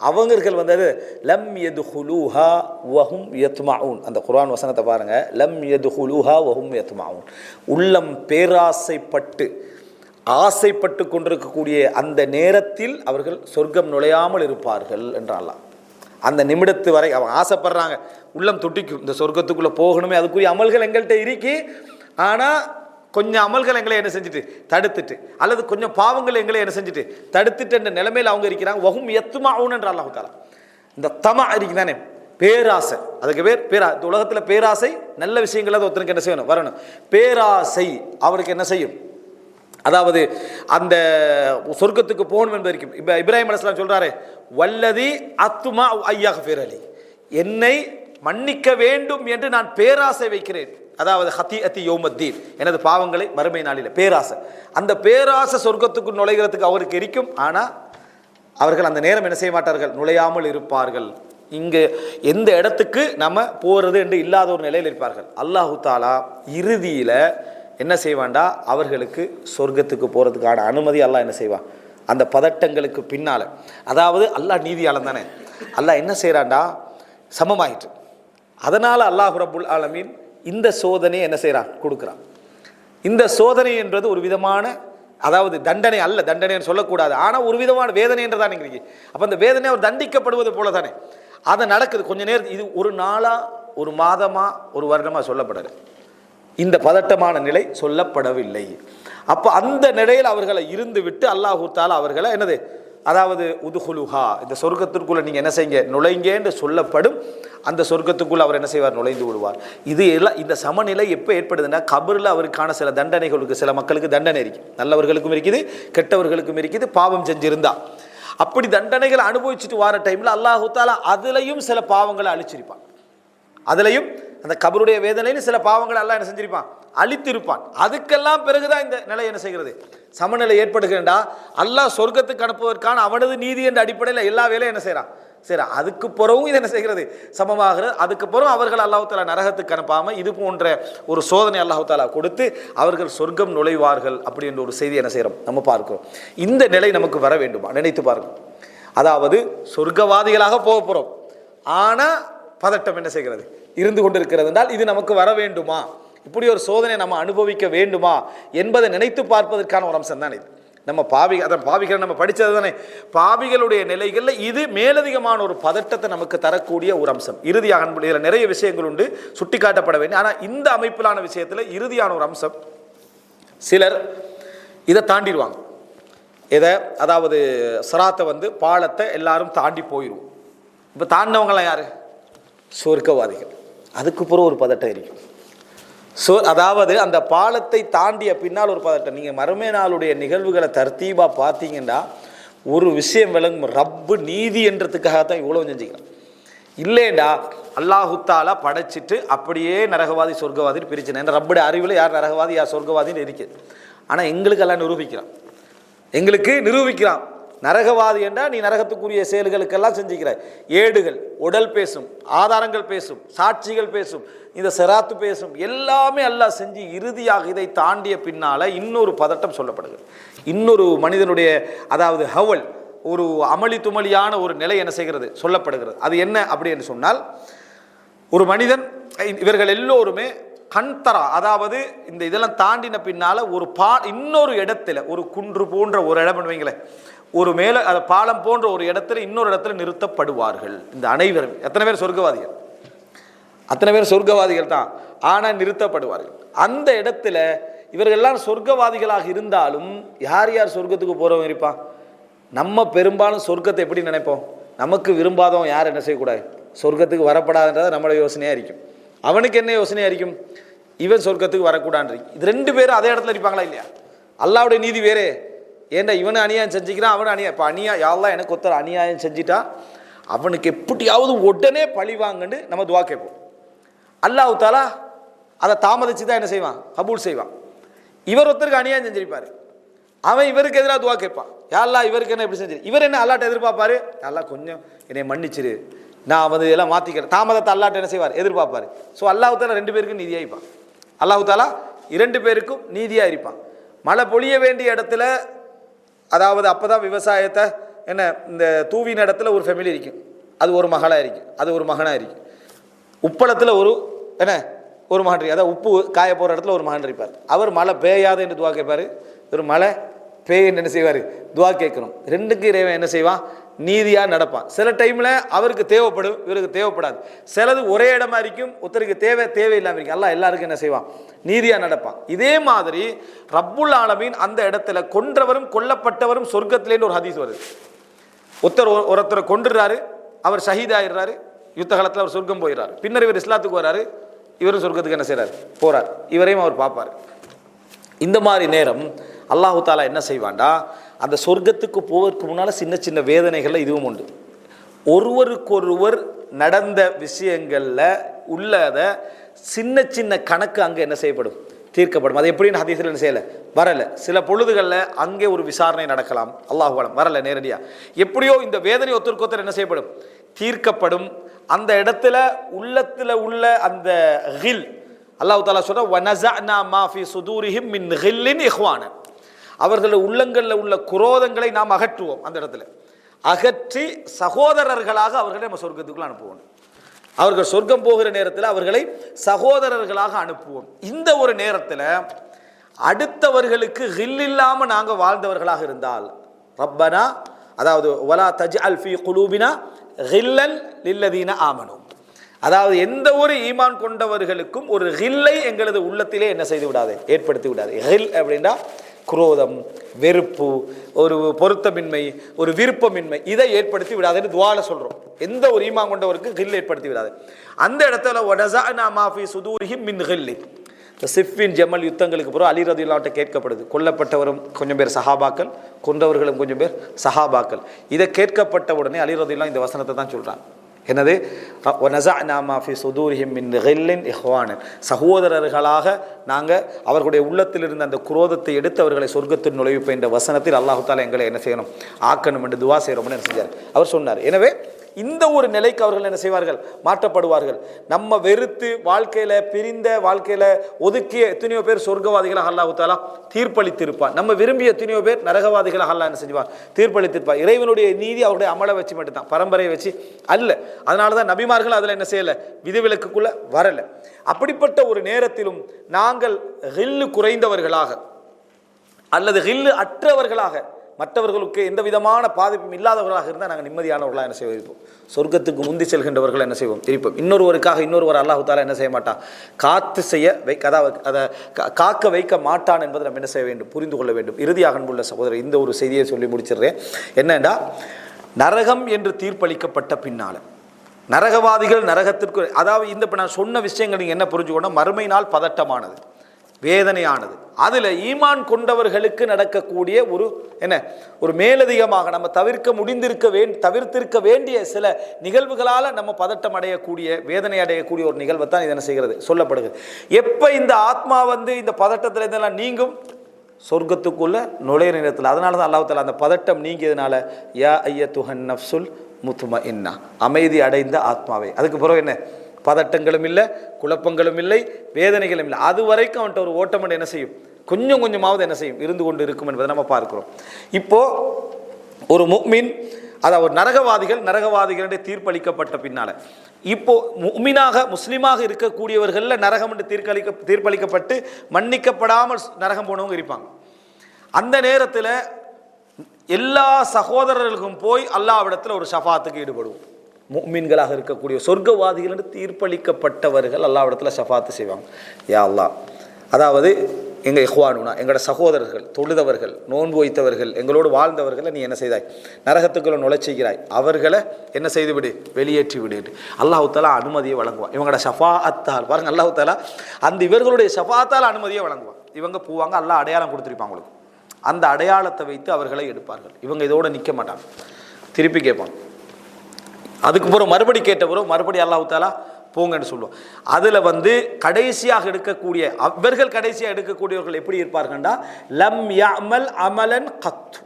அவங்கள் வந்தது லம் யதுஹுலூஹா வஹும் யத்மஊன். அந்த குர்ஆன் வசனத்தை பாருங்க, லம் யதுஹுலூஹா வஹும் யத்மஊன். உள்ளம் பேராசைப்பட்டு ஆசைப்பட்டு கொண்டிருக்கக்கூடிய அந்த நேரத்தில் அவர்கள் சொர்க்கம் நுழையாமல் இருப்பார்கள் என்றாலாம். அந்த நிமிடத்து வரை அவங்க ஆசைப்படுறாங்க, உள்ளம் துட்டிக்கும், இந்த சொர்க்கத்துக்குள்ளே போகணுமே, அதுக்குரிய அமல்கள் எங்கள்கிட்ட இருக்கி, ஆனால் கொஞ்சம் அமல்கள் எங்களை என்ன செஞ்சுட்டு தடுத்துட்டு, அல்லது கொஞ்சம் பாவங்கள் எங்களை என்ன செஞ்சுட்டு தடுத்துட்டு என்ற நிலைமையில் அவங்க இருக்கிறாங்க. வஹும் யத்மஊன் என்ற அல்லாஹ் தஆலா. இந்த தமா இருக்குதானே, பேராசை, அதுக்கு பேர் இந்த உலகத்தில் பேராசை நல்ல விஷயங்கள் அது ஒருத்தருக்கு என்ன செய்யணும், வரணும். பேராசை அவருக்கு என்ன செய்யும், அதாவது அந்த சொர்க்கத்துக்கு போகணும் என்பதற்கும். இப்போ இப்ராஹிம் அலைஹிஸ்ஸலாம் சொல்றாரு, வல்லதி அத்துமா ஐயாஃபிர் அலி, என்னை மன்னிக்க வேண்டும் என்று நான் பேராசை வைக்கிறேன். அதாவது ஹதீஅத்தி யௌமத்தீன், எனது பாவங்களை மறுமை நாளில் பேராசை. அந்த பேராசை சொர்க்கத்துக்கு நுழைகிறதுக்கு அவருக்கு இருக்கும். ஆனால் அவர்கள் அந்த நேரம் என்ன செய்ய மாட்டார்கள், நுழையாமல் இருப்பார்கள். இங்கே எந்த இடத்துக்கு நம்ம போகிறது என்று இல்லாத ஒரு நிலையில் இருப்பார்கள். அல்லாஹு தஆலா இறுதியில் என்ன செய்வான்டா, அவர்களுக்கு சொர்க்கத்துக்கு போகிறதுக்கான அனுமதி அல்லாஹ் என்ன செய்வான். அந்த பதட்டங்களுக்கு பின்னால், அதாவது அல்லாஹ் நீதியாளன் தானே, அல்லாஹ் என்ன செய்கிறான்டா, சமமாயிட்டு. அதனால் அல்லாஹ் ரப்புல் ஆலமீன் இந்த சோதனையை என்ன செய்கிறான், கொடுக்குறான். இந்த சோதனை என்றது ஒரு விதமான, அதாவது தண்டனை அல்ல, தண்டனைன்னு சொல்லக்கூடாது, ஆனால் ஒரு விதமான வேதனை என்று தான் இன்றைக்கி. அப்போ அந்த வேதனை அவர் தண்டிக்கப்படுவது போல தானே அது நடக்குது. கொஞ்ச நேரம் இது ஒரு நாளா, ஒரு மாதமா, ஒரு வருடமா சொல்லப்படலை. இந்த பதட்டமான நிலை சொல்லப்படவில்லை. அப்போ அந்த நிலையில் அவர்களை இருந்து விட்டு அல்லாஹு தஆலா அவர்களை என்னது, அதாவது உதுகுலுஹா, இந்த சொர்க்கத்திற்குள்ள நீங்கள் என்ன செய்யுங்க, நுழைங்க என்று சொல்லப்படும். அந்த சொர்க்கத்துக்குள்ள அவர் என்ன செய்வார், நுழைந்து விடுவார். இது எல்லாம் இந்த சமநிலை எப்போ ஏற்படுதுன்னா, கபரில் அவருக்கான சில தண்டனைகளுக்கு, சில மக்களுக்கு தண்டனை இருக்குது, நல்லவர்களுக்கும் இருக்குது, கெட்டவர்களுக்கும் இருக்குது, பாவம் செஞ்சிருந்தா. அப்படி தண்டனைகளை அனுபவிச்சுட்டு வர டைமில் அல்லாஹு தஆலா அதுலேயும் சில பாவங்களை அழிச்சிருப்பான். அதுலேயும் அந்த கபருடைய வேதனையில் சில பாவங்களை எல்லாம் என்ன செஞ்சிருப்பான், அழித்திருப்பான். அதுக்கெல்லாம் பிறகுதான் இந்த நிலை என்ன செய்கிறது, சமநிலை ஏற்படுகிறா. அல்லாஹ் சொர்க்கத்துக்கு அனுப்புவதற்கான அவனது நீதி என்ற அடிப்படையில் எல்லா வேலையும் என்ன செய்கிறான், சரி. அதுக்கு பிறகும் இது என்ன செய்கிறது, சமமாகிறது. அதுக்கு பிறகு அவர்கள் அல்லாஹ் தஆலா நரகத்துக்கு அனுப்பாமல் இது போன்ற ஒரு சோதனை அல்லாஹ் தஆலா கொடுத்து அவர்கள் சொர்க்கம் நுழைவார்கள் அப்படி என்ற ஒரு செய்தி என்ன செய்கிறோம், நம்ம பார்க்கிறோம். இந்த நிலை நமக்கு வர வேண்டுமா, நினைத்து பாருங்கள். அதாவது சொர்க்கவாதிகளாக போக போகிறோம், ஆனால் பதட்டம் என்ன செய்கிறது, இருந்து கொண்டிருக்கிறது என்றால் இது நமக்கு வர வேண்டுமா, இப்படி ஒரு சோதனை நம்ம அனுபவிக்க வேண்டுமா என்பதை நினைத்து பார்ப்பதற்கான ஒரு அம்சம் தான் இது. நம்ம பாவிகள் நம்ம படித்தது தானே, பாவிகளுடைய நிலைகளில் இது மேலதிகமான ஒரு பதட்டத்தை நமக்கு தரக்கூடிய ஒரு அம்சம். இறுதியாக இதில் நிறைய விஷயங்கள் உண்டு சுட்டி காட்டப்பட வேண்டிய, ஆனால் இந்த அமைப்பிலான விஷயத்தில் இறுதியான ஒரு அம்சம், சிலர் இதை தாண்டிடுவாங்க. இதை அதாவது சிராத்தை பாலத்தை எல்லாரும் தாண்டி போயிடுவோம். இப்போ தாண்டினவங்களாம் யார், சொர்க்கவாதிகள். அதுக்கு பிறகு ஒரு பதட்டம் இருக்கும். அதாவது அந்த பாலத்தை தாண்டிய பின்னால் ஒரு பதட்டம். நீங்கள் மறுமை நாளுடைய நிகழ்வுகளை தர்த்தீபாக பார்த்தீங்கன்னா ஒரு விஷயம் விளங்கும், ரப்பு நீதி என்றதுக்காகத்தான் இவ்வளோ செஞ்சுக்கலாம். இல்லைண்டா அல்லாஹு தாலா படைச்சிட்டு அப்படியே நரகவாதி சொர்க்கவாதின்னு பிரிச்சுனேன். ஏன்னா ரப்புடைய அறிவில் யார் நரகவாதி யார் சொர்க்கவாதின்னு இருக்குது. ஆனால் எங்களுக்கு எல்லாம் நிரூபிக்கிறான். நரகவாதி என்றால் நீ நரகத்துக்குரிய செயல்களுக்கெல்லாம் செஞ்சுக்கிறாய். ஏடுகள் உடல் பேசும், ஆதாரங்கள் பேசும், சாட்சிகள் பேசும், இந்த செராத்து பேசும், எல்லாமே அல்லாஹ் செஞ்சு இறுதியாக இதை தாண்டிய பின்னால் இன்னொரு பதட்டம் சொல்லப்படுகிறது. இன்னொரு மனிதனுடைய அதாவது ஹவல் ஒரு அமளி துமளியான ஒரு நிலை என்ன செய்கிறது சொல்லப்படுகிறது. அது என்ன அப்படி என்று சொன்னால், ஒரு மனிதன் இவர்கள் எல்லோருமே கண்தரா அதாவது இந்த இதெல்லாம் தாண்டின பின்னால ஒரு இன்னொரு இடத்துல ஒரு குன்று போன்ற ஒரு இடம் வைங்களேன், ஒரு மேல பாலம் போன்ற ஒரு இடத்துல இன்னொரு இடத்துல நிறுத்தப்படுவார்கள். இந்த அனைவரும் எத்தனை பேர் சொர்க்கவாதிகள்? அத்தனை பேர் சொர்க்கவாதிகள் தான். ஆனால் நிறுத்தப்படுவார்கள். அந்த இடத்துல இவர்கள் எல்லாம் சொர்க்கவாதிகளாக இருந்தாலும் யார் யார் சொர்க்கத்துக்கு போறவங்க இருப்பான்? நம்ம பெரும்பாலும் சொர்க்கத்தை எப்படி நினைப்போம்? நமக்கு விரும்பாதவன் யார் என்ன செய்யக்கூடாது, சொர்க்கத்துக்கு வரப்படாதுன்றத நம்மளோட யோசனையாக இருக்கும். அவனுக்கு என்ன யோசனையாக இருக்கும்? இவன் சொர்க்கத்துக்கு வரக்கூடாது. இது ரெண்டு பேரும் அதே இடத்துல இருப்பாங்களா இல்லையா? அல்லாவுடைய நீதி வேறே. ஏன்டா இவனை அநியாயம் செஞ்சுக்கிறான், அவனை அநியாயம். இப்போ யாரெல்லாம் எனக்கு ஒருத்தர் அநியாயம் செஞ்சிட்டா அவனுக்கு எப்படியாவது உடனே பழி வாங்கன்னு நம்ம துவா கேட்போம். அல்லாஹ் தாலா அதை தாமதிச்சு தான் என்ன செய்வான், கபூல் செய்வான். இவர் ஒருத்தருக்கு அநியாயம் செஞ்சிருப்பாரு, அவன் இவருக்கு எதிராக துவா கேட்பான். யாரெல்லாம் இவருக்கு என்ன எப்படி செஞ்சு, இவர் என்ன அல்லாட்ட எதிர்பார்ப்பாரு, நல்லா கொஞ்சம் என்னை மன்னிச்சிரு, நான் எல்லாம் மாற்றிக்கிறேன். தாமதத்தை அல்லாட்ட என்ன செய்வார், எதிர்பார்ப்பாரு. ஸோ அல்லாஹ் தாலா ரெண்டு பேருக்கும் நீதியாக இருப்பான். அல்லாஹ் தாலா இரண்டு பேருக்கும் நீதியாக இருப்பான். மழை பொழிய வேண்டிய இடத்துல அதாவது அப்போ தான் விவசாயத்தை என்ன இந்த தூவின இடத்துல ஒரு ஃபேமிலி இருக்கும், அது ஒரு மகளாக இருக்கும், அது ஒரு மகனாக இருக்கும். உப்பளத்தில் ஒரு என்ன ஒரு மகன் இருக்கு, அதாவது உப்பு காய போகிற இடத்துல ஒரு மகன் இருப்பார். அவர் மழை பெய்யாது என்று துவா கேட்பார், ஒரு மழை பெய்யன்னு என்ன செய்வார், துவா கேட்கணும். ரெண்டுக்கு இறைவன் என்ன செய்வான், நீதியாக நடப்பான். சில டைமில் அவருக்கு தேவைப்படும், இவருக்கு தேவைப்படாது. சிலது ஒரே இடமா இருக்கும், ஒருத்தருக்கு தேவையில்லாமல் இருக்கும். அல்லாஹ் எல்லாருக்கும் என்ன செய்வான், நீதியாக நடப்பான். இதே மாதிரி ரப்புல் ஆலமீன் அந்த இடத்துல கொன்றவரும் கொல்லப்பட்டவரும் சொர்க்கத்திலேன்னு ஒரு ஹதீஸ் வருது. ஒருத்தரை கொன்றுறாரு, அவர் ஷஹீதாயிடுறாரு, யுத்த காலத்தில் அவர் சொர்க்கம் போயிடுறாரு. பின்னர் இவர் இஸ்லாத்துக்கு வராரு, இவரும் சொர்க்கத்துக்கு என்ன செய்கிறார், போகிறார். இவரையும் அவர் பார்ப்பார். இந்த மாதிரி நேரம் அல்லாஹு தாலா என்ன செய்வான்டா, அந்த சொர்க்கத்துக்கு போவதற்கு முன்னால் சின்ன சின்ன வேதனைகளில் இதுவும் உண்டு. ஒருவருக்கொருவர் நடந்த விஷயங்களில் உள்ளத சின்ன சின்ன கணக்கு அங்கே என்ன செய்யப்படும், தீர்க்கப்படும். அது எப்படின்னு ஹதீஸில் என்ன செய்யலை, வரலை. சில பொழுதுகளில் அங்கே ஒரு விசாரணை நடக்கலாம், அல்லாஹு அலம் வரலை நேரடியாக. எப்படியோ இந்த வேதனை ஒருத்தருக்கு ஒருத்தர் என்ன செய்யப்படும், தீர்க்கப்படும். அந்த இடத்துல உள்ளத்தில் உள்ள அந்த ஹில் அல்லாஹ் தாலா சொல்ற வனஸஅனா மா ஃபீ சுதூரிஹிம் மின் ஹில்லின் இஹ்வான, அவர்கள் உள்ளங்களில் உள்ள குரோதங்களை நாம் அகற்றுவோம். அந்த இடத்துல அகற்றி சகோதரர்களாக அவர்களை நம்ம சொர்க்கத்துக்குள்ள அனுப்புவோம். அவர்கள் சொர்க்கம் போகிற நேரத்தில் அவர்களை சகோதரர்களாக அனுப்புவோம். இந்த ஒரு நேரத்தில் அடுத்தவர்களுக்கு ஹில் இல்லாமல் நாங்கள் வாழ்ந்தவர்களாக இருந்தால், ரப்பனா அதாவது வலா தஜ்அல் ஃபீ குலூபினா ஹில்லன் லில்லதீன ஆமனு, அதாவது எந்த ஒரு ஈமான் கொண்டவர்களுக்கும் ஒரு ஹில்லை எங்களது உள்ளத்திலே என்ன செய்து விடாது, ஏற்படுத்தி விடாது. ஹில் அப்படின்னா குரோதம், வெறுப்பு, ஒரு பொருத்தமின்மை, ஒரு விருப்பமின்மை, இதை ஏற்படுத்தி விடாதுன்னு துவால சொல்றோம். எந்த ஒரு ஈமான் கொண்டவருக்கு ஹில் ஏற்படுத்தி விடாது. அந்த இடத்துல வனஸஅனா மா ஃபீ சுதூரிஹிம் மின் ஹில்லி, சிஃபின் ஜமல் யுத்தங்களுக்கு பிறகு அலி ரலியல்லாஹு அன்ஹு கேட்கப்படுது, கொல்லப்பட்டவரும் கொஞ்சம் பேர் சஹாபாக்கள், கொன்றவர்களும் கொஞ்சம் பேர் சஹாபாக்கள். இதை கேட்கப்பட்ட உடனே அலி ரலியல்லாஹு இந்த வசனத்தை தான் சொல்றாங்க. என்னது, வனஸஅனா மா ஃபீ சுதூரிஹிம் மின் ஹில்லின் இஹ்வானன், சகோதரர்களாக நாங்கள் அவர்களுடைய உள்ளத்தில் இருந்த அந்த குரோதத்தை எடுத்து அவர்களை சொர்க்கத்தில் நுழைவிப்போம் என்ற வசனத்தில் அல்லாஹு தாலா எங்களை என்ன செய்யணும், ஆக்கணும் என்று துவா செய்கிறோம்னு என்ன செஞ்சார், அவர் சொன்னார். எனவே இந்த ஒரு நிலைக்கு அவர்கள் என்ன செய்வார்கள், மாற்றப்படுவார்கள். நம்ம வெறுத்து வாழ்க்கையில பிரிந்த வாழ்க்கையில ஒதுக்கிய எத்தனையோ பேர் சொர்க்கவாதிகளாக அல்லாஹ் தஆலா தீர்ப்பளித்திருப்பார். நம்ம விரும்பிய எத்தனையோ பேர் நரகவாதிகளாக அல்லாஹ் என்ன செஞ்சுவார், தீர்ப்பளித்திருப்பார். இறைவனுடைய நீதி அவருடைய அமலை வச்சு மட்டும்தான், பரம்பரையை வச்சு அல்ல. அதனாலதான் நபிமார்கள் அதுல என்ன செய்யல, விதிவிலக்குக்குள்ள வரல. அப்படிப்பட்ட ஒரு நேரத்திலும் நாங்கள் ஹில்லு குறைந்தவர்களாக அல்லது ஹில்லு அற்றவர்களாக, மற்றவர்களுக்கு எந்த விதமான பாதிப்பும் இல்லாதவர்களாக இருந்தால் நாங்கள் நிம்மதியானவர்களாக என்ன செய்வோம், சொர்க்கத்துக்கு முந்தி செல்கின்றவர்கள் என்ன செய்வோம் இருப்போம். இன்னொருவருக்காக இன்னொருவர் அல்லாஹ் தஆலா என்ன செய்ய மாட்டான், காத்து செய்ய அதாவது அதை காக்க வைக்க மாட்டான் என்பதை நம்ம என்ன செய்ய வேண்டும், புரிந்து கொள்ள வேண்டும். இறுதியாக அன்புள்ள சகோதரர், இந்த ஒரு செய்தியை சொல்லி முடிச்சிடுறேன். என்னன்னா, நரகம் என்று தீர்ப்பளிக்கப்பட்ட பின்னால, நரகவாதிகள் நரகத்திற்கு, அதாவது இந்த இப்போ நான் சொன்ன விஷயங்கள் நீங்கள் என்ன புரிஞ்சுக்கணும், மறுமை நாள் பதட்டமானது, வேதனையானது. அதில் ஈமான் கொண்டவர்களுக்கு நடக்கக்கூடிய ஒரு மேலதிகமாக நம்ம தவிர்த்திருக்க வேண்டிய சில நிகழ்வுகளால் நம்ம பதட்டம் அடையக்கூடிய, வேதனை அடையக்கூடிய ஒரு நிகழ்வை தான் இது என்ன செய்கிறது, சொல்லப்படுகிறது. எப்போ இந்த ஆத்மா இந்த பதட்டத்தில் இதெல்லாம் நீங்கும், சொர்க்கத்துக்குள்ள நுழைய நேரத்தில். அதனால தான் அல்லாஹ் தஆலா அந்த பதட்டம் நீங்கியதுனால யா ஐயத்துஹன் நஃப்சுல் முத்மஇன்னா, அமைதி அடைந்த ஆத்மாவே. அதுக்கு பிறகு என்ன, பதட்டங்களும் இல்லை, குழப்பங்களும் இல்லை, வேதனைகளும் இல்லை. அது வரைக்கும் அவன்கிட்ட ஒரு ஓட்டம் என்ன செய்யும், கொஞ்சம் கொஞ்சமாவது என்ன செய்யும், இருந்து கொண்டு இருக்கும் என்பதை நம்ம பார்க்கிறோம். இப்போ ஒரு முஃமின், அதாவது நரகவாதிகளுடைய தீர்ப்பளிக்கப்பட்ட பின்னால, இப்போ முஸ்லிமாக இருக்கக்கூடியவர்களில் நரகம் என்று தீர்ப்பளிக்கப்பட்டு மன்னிக்கப்படாமல் நரகம் போனவங்க இருப்பாங்க. அந்த நேரத்தில் எல்லா சகோதரர்களுக்கும் போய் அல்லாஹ்விடத்தில் ஒரு ஷஃபாத்துக்கு ஈடுபடுவோம். முஃமின்களாக இருக்கக்கூடிய சொர்க்கவாதிகள் என்று தீர்ப்பளிக்கப்பட்டவர்கள் அல்லாஹ்விடத்தில் ஷஃபாத்து செய்வாங்க. யா அல்லாஹ், அதாவது எங்கள் இஹ்வானுனா, எங்களோட சகோதரர்கள், தொழுதவர்கள், நோன்பு வைத்தவர்கள், எங்களோடு வாழ்ந்தவர்களை நீ என்ன செய்தாய், நரகத்துக்குள்ள நுழைச்சிக்கிறாய், அவர்களை என்ன செய்து விடு, வெளியேற்றி விடு. அல்லாஹ் தஆலா அனுமதியை வழங்குவான். இவங்களோட ஷஃபாஅத்தால் பாருங்க, அல்லாஹ் தஆலா அந்த இவர்களுடைய ஷஃபாஅத்தால் அனுமதியை வழங்குவான். இவங்க போவாங்க, அல்லாஹ் அடையாளம் கொடுத்துருப்பாங்க உங்களுக்கு, அந்த அடையாளத்தை வைத்து அவர்களை எடுப்பார்கள். இவங்க இதோட நிற்க மாட்டாங்க, திருப்பி கேட்பாங்க. அதுக்கு பிறகு மறுபடி கேட்ட பிறகு மறுபடி அல்லாஹ் தஆலா போங்கன்னு சொல்லுவோம். அதில் கடைசியாக எடுக்கக்கூடிய, அவர்கள் கடைசியாக எடுக்கக்கூடியவர்கள் எப்படி இருப்பார்கள்னா, லம் யஅமல் அமலன் கத்,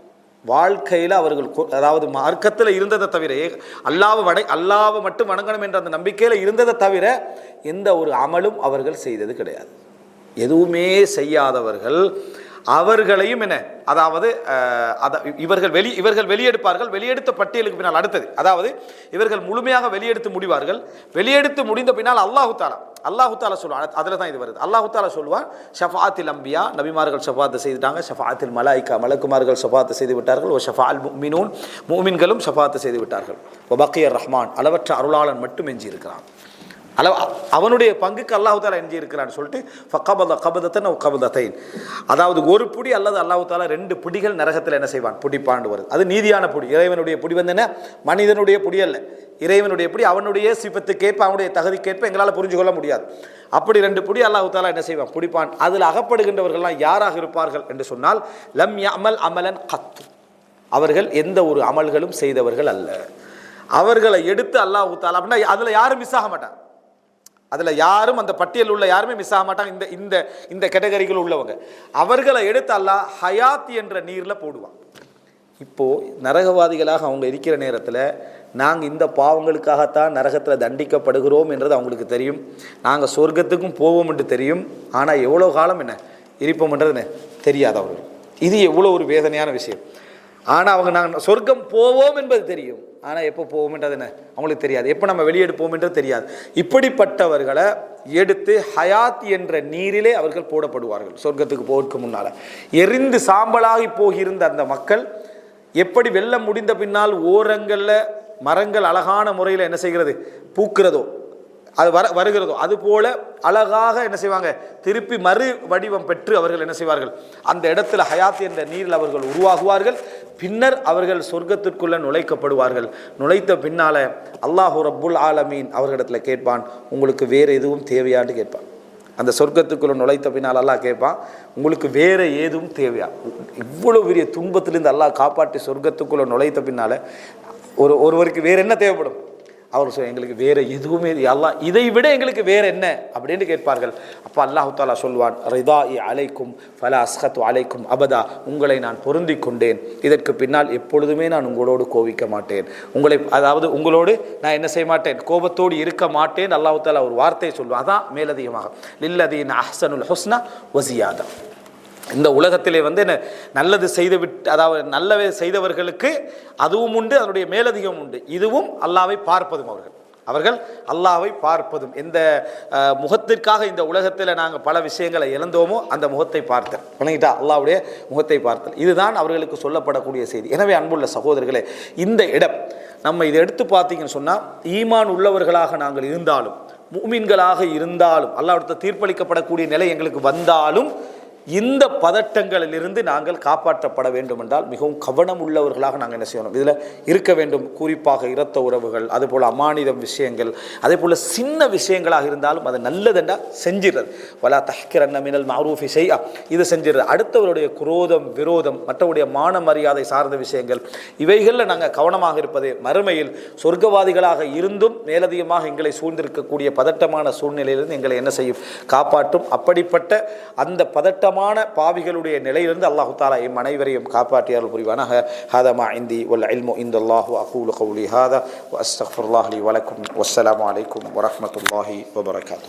வாழ்க்கையில் அவர்கள், அதாவது மார்க்கத்தில் இருந்ததை தவிர, அல்லாஹ்வை மட்டும் வணங்கணும் என்ற அந்த நம்பிக்கையில் இருந்ததை தவிர எந்த ஒரு அமலும் அவர்கள் செய்தது கிடையாது. எதுவுமே செய்யாதவர்கள், அவர்களையும் என்ன, அதாவது இவர்கள் வெளியெடுப்பார்கள். வெளியெடுத்த பட்டியலுக்கு பின்னால் அடுத்தது, அதாவது இவர்கள் முழுமையாக வெளியெடுத்து முடிவார்கள். வெளியெடுத்து முடிந்த பின்னால் அல்லாஹு தாலா சொல்லுவான். அதில் தான் இது வருது. அல்லாஹு தாலா சொல்லுவான், ஷஃபாத்தில் அம்பியா, நபிமார்கள் ஷஃபாத்தை செய்துட்டாங்க. ஷஃபாத்தில் மலாய்க்கா, மலக்குமார்கள் ஷஃபாத்தை செய்து விட்டார்கள். ஓ ஷஃபால் முஃமினூன், முஃமின்களும் ஷஃபாத்தை செய்து விட்டார்கள். ஓ பக்கியர் ரஹ்மான், அளவற்ற அருளாளன் மட்டும் எஞ்சி இருக்கிறான். அவனுடைய பங்குக்கு அல்லாஹு தாலா எஞ்சி இருக்கிறான்னு சொல்லிட்டு ஃபகபத கபதத்தன் அவ் கபதத்தைன், அதாவது ஒரு புடி அல்லது அல்லாஹு தாலா 2 பிடிகள் நரகத்தில் என்ன செய்வான், பிடிப்பாண்டு வருது. அது நீதியான புடி. இறைவனுடைய புடி என்ன, மனிதனுடைய புடி அல்ல, இறைவனுடைய புடி. அவனுடைய சிபத்துக்கேற்ப, அவனுடைய தகுதிக்கேற்ப எங்களால் புரிஞ்சு கொள்ள முடியாது. அப்படி 2 புடி அல்லாஹு தாலா என்ன செய்வான், பிடிப்பான். அதில் அகப்படுகின்றவர்கள்லாம் யாராக இருப்பார்கள் என்று சொன்னால், லம் யஅமல் அமலன் கத், அவர்கள் எந்த ஒரு அமல்களும் செய்தவர்கள் அல்ல. அவர்களை எடுத்து அல்லாஹு தாலா, அப்படின்னா அதில் யாரும் மிஸ் ஆக மாட்டாங்க. அதில் யாரும், அந்த பட்டியல் உள்ள யாருமே மிஸ் ஆக மாட்டாங்க. இந்த கேட்டகரிகள் உள்ளவங்க, அவர்களை எடுத்து அல்லாஹ் ஹயாத் என்ற நீரில் போடுவான். இப்போது நரகவாதிகளாக அவங்க இருக்கிற நேரத்தில், நாங்கள் இந்த பாவங்களுக்காகத்தான் நரகத்தில் தண்டிக்கப்படுகிறோம் என்றது அவங்களுக்கு தெரியும். நாங்கள் சொர்க்கத்துக்கும் போவோம் என்று தெரியும். ஆனால் எவ்வளோ காலம் என்ன இருப்போம்ன்றது தெரியாது அவர்கள். இது எவ்வளோ ஒரு வேதனையான விஷயம். ஆனால் அவங்க நாங்கள் சொர்க்கம் போவோம் என்பது தெரியும், ஆனால் எப்போ போவோம்ன்றது என்ன அவங்களுக்கு தெரியாது. எப்போ நம்ம வெளியெடுப்போம்ன்றது தெரியாது. இப்படிப்பட்டவர்களை எடுத்து ஹயாத் என்ற நீரிலே அவர்கள் போடப்படுவார்கள். சொர்க்கத்துக்கு போவதற்கு முன்னால் எரிந்து சாம்பலாகி போகிருந்த அந்த மக்கள் எப்படி வெள்ளம் முடிந்த பின்னால் ஓரங்களில் மரங்கள் அழகான முறையில் என்ன செய்கிறது, பூக்கிறதோ, அது வருகிறதோ, அதுபோல அழகாக என்ன செய்வாங்க, திருப்பி மறு வடிவம் பெற்று அவர்கள் என்ன செய்வார்கள், அந்த இடத்துல ஹயாத் என்ற நீரில் அவர்கள் உருவாகுவார்கள். பின்னர் அவர்கள் சொர்க்கத்திற்குள்ள நுழைக்கப்படுவார்கள். நுழைத்த பின்னால அல்லாஹு ரப்புல் ஆலமீன் அவர்களிடத்தில் கேட்பான், உங்களுக்கு வேறு எதுவும் தேவையான்னு கேட்பான். அந்த சொர்க்கத்துக்குள்ள நுழைத்த பின்னால் அல்லாஹ் கேட்பான், உங்களுக்கு வேற ஏதும் தேவையா? இவ்வளோ பெரிய துன்பத்திலிருந்து அல்லாஹ் காப்பாற்றி சொர்க்கத்துக்குள்ள நுழைத்த பின்னால ஒருவருக்கு வேற என்ன தேவைப்படும்? அவர் சொல்ல, எங்களுக்கு வேற எதுவுமே அல்லாஹ் இதை விட எங்களுக்கு வேற என்ன அப்படின்னு கேட்பார்கள். அப்போ அல்லாஹு தாலா சொல்வான், ரிதாஇ அலைக்கும் ஃபலா அஸ்கத்து அலைக்கும் அபதா, உங்களை நான் பொருந்தி கொண்டேன், இதற்கு பின்னால் எப்பொழுதுமே நான் உங்களோடு கோபிக்க மாட்டேன், அதாவது உங்களோடு நான் என்ன செய்ய மாட்டேன், கோபத்தோடு இருக்க மாட்டேன். அல்லாஹு தாலா ஒரு வார்த்தையை சொல்வான், அதான் மேலதிகமாக லில்லதீன அஹ்ஸனுல் ஹுஸ்னா வஸியாதா. இந்த உலகத்திலே என்ன நல்லது செய்துவிட்டு, அதாவது நல்லவே செய்தவர்களுக்கு அதுவும் உண்டு, அதனுடைய மேலதிகம் உண்டு. இதுவும் அல்லாஹ்வை பார்ப்பதும், அவர்கள் அல்லாஹ்வை பார்ப்பதும். எந்த முகத்திற்காக இந்த உலகத்தில் நாங்கள் பல விஷயங்களை இழந்தோமோ அந்த முகத்தை பார்த்தல், வணங்கிட்டா அல்லாஹ்வுடைய முகத்தை பார்த்தல், இதுதான் அவர்களுக்கு சொல்லப்படக்கூடிய செய்தி. எனவே அன்புள்ள சகோதரர்களே, இந்த இடம் நம்ம இதை எடுத்து பார்த்தீங்கன்னு சொன்னால், ஈமான் உள்ளவர்களாக நாங்கள் இருந்தாலும், முஃமின்களாக இருந்தாலும், அல்லாஹ்விடத்தில் தீர்ப்பளிக்கப்படக்கூடிய நிலை எங்களுக்கு வந்தாலும், இந்த பதட்டங்களிலிருந்து நாங்கள் காப்பாற்றப்பட வேண்டும் என்றால் மிகவும் கவனம் உள்ளவர்களாக நாங்கள் என்ன செய்யணும், இதில் இருக்க வேண்டும். குறிப்பாக இரத்த உறவுகள், அதுபோல் அமானிதம் விஷயங்கள், அதே போல் சின்ன விஷயங்களாக இருந்தாலும் அது நல்லதென்றா செஞ்சிடறது. வலா தஹ்கிரன்ன மினல் மஅரூஃபி ஷைஅ, இது செஞ்சிடறது. அடுத்தவருடைய குரோதம், விரோதம், மற்றவருடைய மான மரியாதை சார்ந்த விஷயங்கள், இவைகளில் நாங்கள் கவனமாக இருப்பது மறுமையில் சொர்க்கவாதிகளாக இருந்தும் மேலதிகமாக எங்களை சூழ்ந்திருக்கக்கூடிய பதட்டமான சூழ்நிலையிலிருந்து எங்களை என்ன செய்யும், காப்பாற்றும். அப்படிப்பட்ட அந்த பதட்டமான பாவிகளுடைய நிலையிலிருந்து அல்லாஹு தஆலா எம் அனைவரையும் காப்பாற்றியார்கள் புரிவானாக. ஹாதா மா இந்தி வல் இல்மு இந்தல்லாஹு அகூலு கௌலி ஹாதா வ அஸ்தக்ஃபிருல்லாஹ் லி வ லக்கும். வஸ்ஸலாமு அலைக்கும் வ ரஹ்மத்துல்லாஹி வ பரகாத்துஹு.